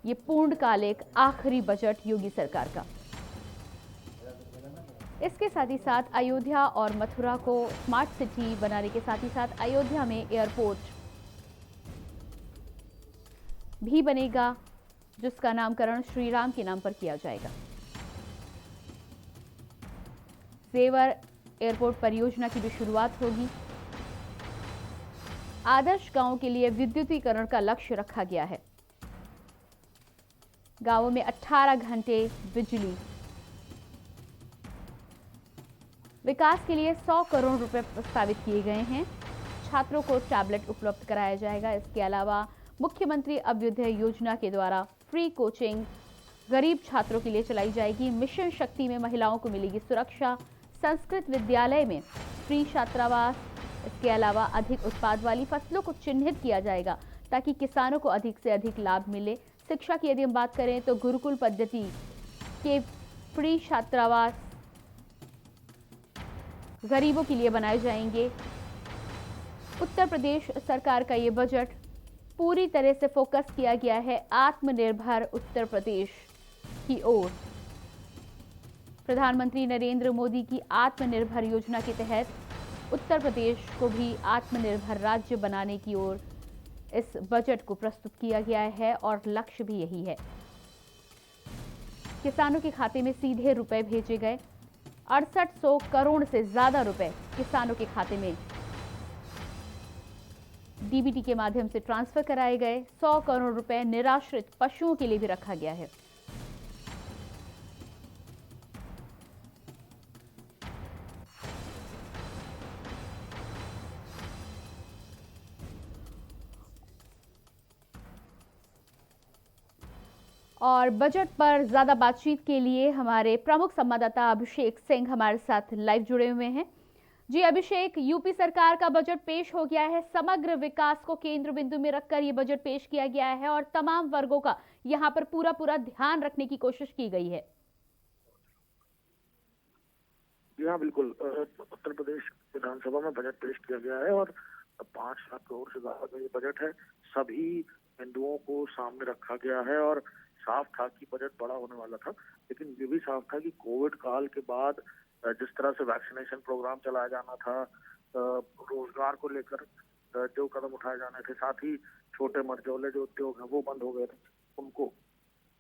ये पूर्णकालिक आखिरी बजट योगी सरकार का। इसके साथ ही साथ अयोध्या और मथुरा को स्मार्ट सिटी बनाने के साथ ही साथ अयोध्या में एयरपोर्ट भी बनेगा, जिसका नामकरण श्री राम के नाम पर किया जाएगा। जेवर एयरपोर्ट परियोजना की भी शुरुआत होगी। आदर्श गांवों के लिए विद्युतीकरण का लक्ष्य रखा गया है। गांवों में 18 घंटे बिजली। विकास के लिए 100 करोड़ रुपए प्रस्तावित किए गए हैं। छात्रों को टैबलेट उपलब्ध कराया जाएगा। इसके अलावा मुख्यमंत्री अभ्युदय योजना के द्वारा फ्री कोचिंग गरीब छात्रों के लिए चलाई जाएगी। मिशन शक्ति में महिलाओं को मिलेगी सुरक्षा। संस्कृत विद्यालय में फ्री छात्रावास। इसके अलावा अधिक उत्पाद वाली फसलों को चिन्हित किया जाएगा ताकि किसानों को अधिक से अधिक लाभ मिले। शिक्षा की यदि हम बात करें तो गुरुकुल पद्धति के फ्री छात्रावास गरीबों के लिए बनाए जाएंगे। उत्तर प्रदेश सरकार का ये बजट पूरी तरह से फोकस किया गया है आत्मनिर्भर उत्तर प्रदेश की ओर। प्रधानमंत्री नरेंद्र मोदी की आत्मनिर्भर योजना के तहत उत्तर प्रदेश को भी आत्मनिर्भर राज्य बनाने की ओर इस बजट को प्रस्तुत किया गया है और लक्ष्य भी यही है। किसानों के खाते में सीधे रुपए भेजे गए। 6800 करोड़ से ज्यादा रुपए किसानों के खाते में डीबीटी के माध्यम से ट्रांसफर कराए गए। 100 करोड़ रुपए निराश्रित पशुओं के लिए भी रखा गया है। और बजट पर ज्यादा बातचीत के लिए हमारे प्रमुख संवाददाता अभिषेक सिंह हमारे साथ लाइव जुड़े हुए हैं। जी अभिषेक, यूपी सरकार का बजट पेश हो गया है। समग्र विकास को केंद्र बिंदु में रखकर ये बजट पेश किया गया है और तमाम वर्गों का यहाँ पर पूरा ध्यान रखने की कोशिश की गई है। जी हाँ, बिल्कुल। उत्तर प्रदेश विधानसभा में बजट पेश किया गया है और 5 लाख करोड़ से ज्यादा का ये बजट है। सभी बिंदुओं को सामने रखा गया है और साफ था कि बजट बड़ा होने वाला था, लेकिन ये भी साफ था कि कोविड काल के बाद जिस तरह से वैक्सीनेशन प्रोग्राम चलाया जाना था, रोजगार को लेकर जो कदम उठाए जाने थे, साथ ही छोटे मझोले जो उद्योग है वो बंद हो गए थे,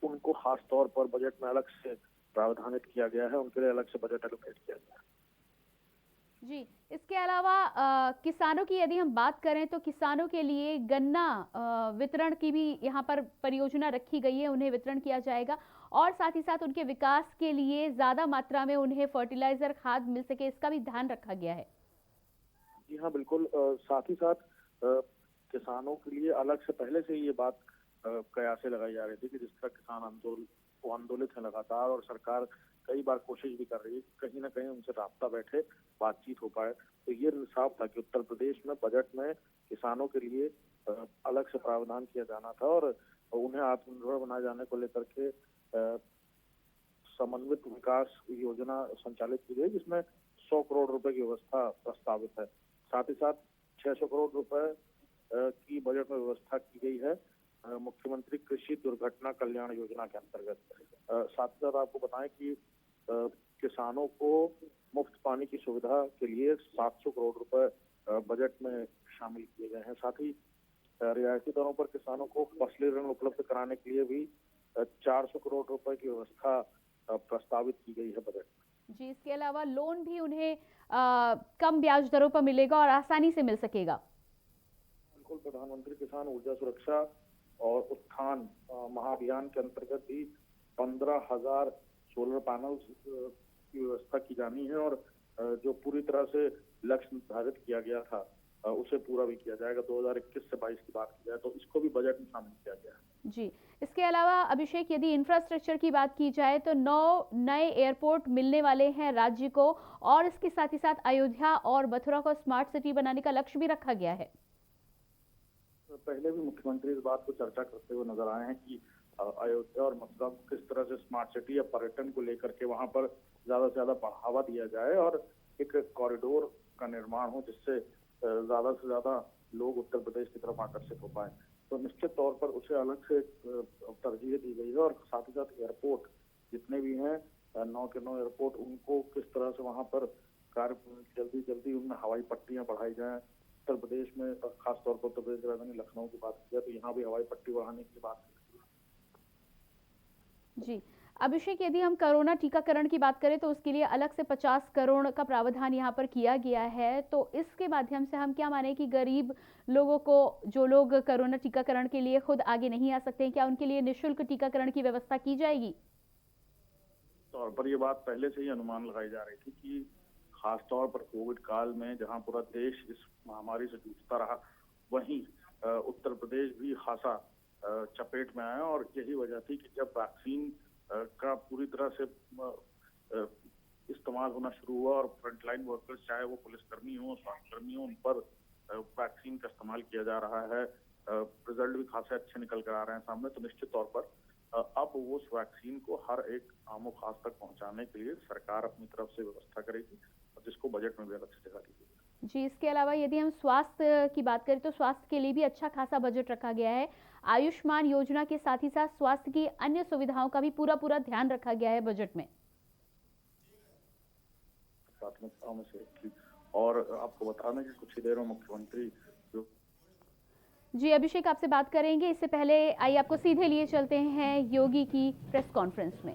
उनको खास तौर पर बजट में अलग से प्रावधानित किया गया है, उनके लिए अलग से बजट एलोकेट किया गया है। जी, इसके अलावा किसानों की यदि हम बात करें तो किसानों के लिए गन्ना वितरण की भी यहाँ पर परियोजना रखी गई है, उन्हें वितरण किया जाएगा और साथ ही साथ उनके विकास के लिए ज्यादा मात्रा में उन्हें फर्टिलाइजर खाद मिल सके, इसका भी ध्यान रखा गया है। जी हाँ, बिल्कुल। साथ ही साथ किसानों के लिए अलग से पहले से ये बात कयासें लगाई जा रही थी कि जिस तरह किसान आंदोलित है लगातार और सरकार कई बार कोशिश भी कर रही है कि कहीं ना कहीं उनसे राब्ता बैठे, बातचीत हो पाए। तो ये साफ था कि उत्तर प्रदेश में बजट में किसानों के लिए अलग से प्रावधान किया जाना था और उन्हें आत्मनिर्भर बनाए जाने को लेकर के समन्वित विकास योजना संचालित की गई, जिसमें 100 करोड़ रुपए की व्यवस्था प्रस्तावित है। साथ ही साथ 600 करोड़ रुपए की बजट में व्यवस्था की गई है मुख्यमंत्री कृषि दुर्घटना कल्याण योजना के अंतर्गत। साथ ही साथ आपको बताएं कि किसानों को मुफ्त पानी की सुविधा के लिए 700 करोड़ रुपए बजट में शामिल किए गए हैं। साथ ही रियायती दरों पर किसानों को फसली ऋण उपलब्ध कराने के लिए भी 400 करोड़ रुपए की व्यवस्था प्रस्तावित की गई है बजट में। जी, इसके अलावा लोन भी उन्हें कम ब्याज दरों पर मिलेगा और आसानी से मिल सकेगा। बिल्कुल। प्रधानमंत्री किसान ऊर्जा सुरक्षा और उत्थान महाअभियान के अंतर्गत भी 15,000 सोलर पैनल्स की व्यवस्था की जानी है और जो पूरी तरह से लक्ष्य निर्धारित किया गया था उसे पूरा भी किया जाएगा। 2021 से 22 की बात की जाए तो इसको भी बजट में शामिल किया गया है। जी, इसके अलावा अभिषेक, यदि इंफ्रास्ट्रक्चर की बात की जाए तो 9 नए एयरपोर्ट मिलने वाले हैं राज्य को और इसके साथ ही साथ अयोध्या और मथुरा को स्मार्ट सिटी बनाने का लक्ष्य भी रखा गया है। पहले भी मुख्यमंत्री इस बात को चर्चा करते हुए नजर आए हैं कि अयोध्या और मथुरा को किस तरह से स्मार्ट सिटी या पर्यटन को लेकर के वहां पर ज्यादा से ज्यादा बढ़ावा दिया जाए और एक कॉरिडोर का निर्माण हो जिससे ज्यादा से ज्यादा लोग उत्तर प्रदेश की तरफ आकर्षित हो पाए। तो निश्चित तौर पर उसे अलग से तरजीह दी गई है और साथ ही साथ एयरपोर्ट जितने भी हैं 9 के 9 एयरपोर्ट, उनको किस तरह से वहां पर कार्य जल्दी उनमें हवाई पट्टियां बढ़ाई जाएं। उत्तर प्रदेश में खासतौर पर उत्तर प्रदेश की राजधानी लखनऊ की बात की जाए तो यहाँ भी हवाई पट्टी बढ़ाने की बात की। जी अभिषेक, यदि हम कोरोना टीकाकरण की बात करें तो उसके लिए अलग से 50 करोड़ का प्रावधान यहाँ पर किया गया है। तो इसके माध्यम से हम क्या माने कि गरीब लोगों को, जो लोग कोरोना टीकाकरण के लिए खुद आगे नहीं आ सकते हैं, क्या उनके लिए निःशुल्क टीकाकरण की व्यवस्था की जाएगी? तौर पर ये बात पहले से ही अनुमान लगाई जा रही थी कि खास तौर पर कोविड काल में जहां पूरा देश इस महामारी से जूझता रहा, वहीं उत्तर प्रदेश भी खासा चपेट में आया और यही वजह थी कि जब वैक्सीन का पूरी तरह से इस्तेमाल होना शुरू हुआ और फ्रंटलाइन वर्कर्स, चाहे वो पुलिसकर्मी हो, स्वास्थ्यकर्मी हो, उन पर वैक्सीन का इस्तेमाल किया जा रहा है। रिजल्ट भी खासे अच्छे निकल कर आ रहे हैं सामने। तो निश्चित तौर पर अब वो उस वैक्सीन को हर एक आमो खास तक पहुंचाने के लिए सरकार अपनी तरफ से व्यवस्था करेगी और जिसको बजट में भी अलग से जगह दी गई। जी, इसके अलावा यदि हम स्वास्थ्य की बात करें तो स्वास्थ्य के लिए भी अच्छा खासा बजट रखा गया है। आयुष्मान योजना के साथ ही साथ स्वास्थ्य की अन्य सुविधाओं का भी पूरा ध्यान रखा गया है बजट में। प्राथमिकताओं में से एक थी और आपको बताना कि कुछ ही देर में मुख्यमंत्री जी अभिषेक आपसे बात करेंगे। इससे पहले आइए आपको सीधे लिए चलते हैं योगी की प्रेस कॉन्फ्रेंस में।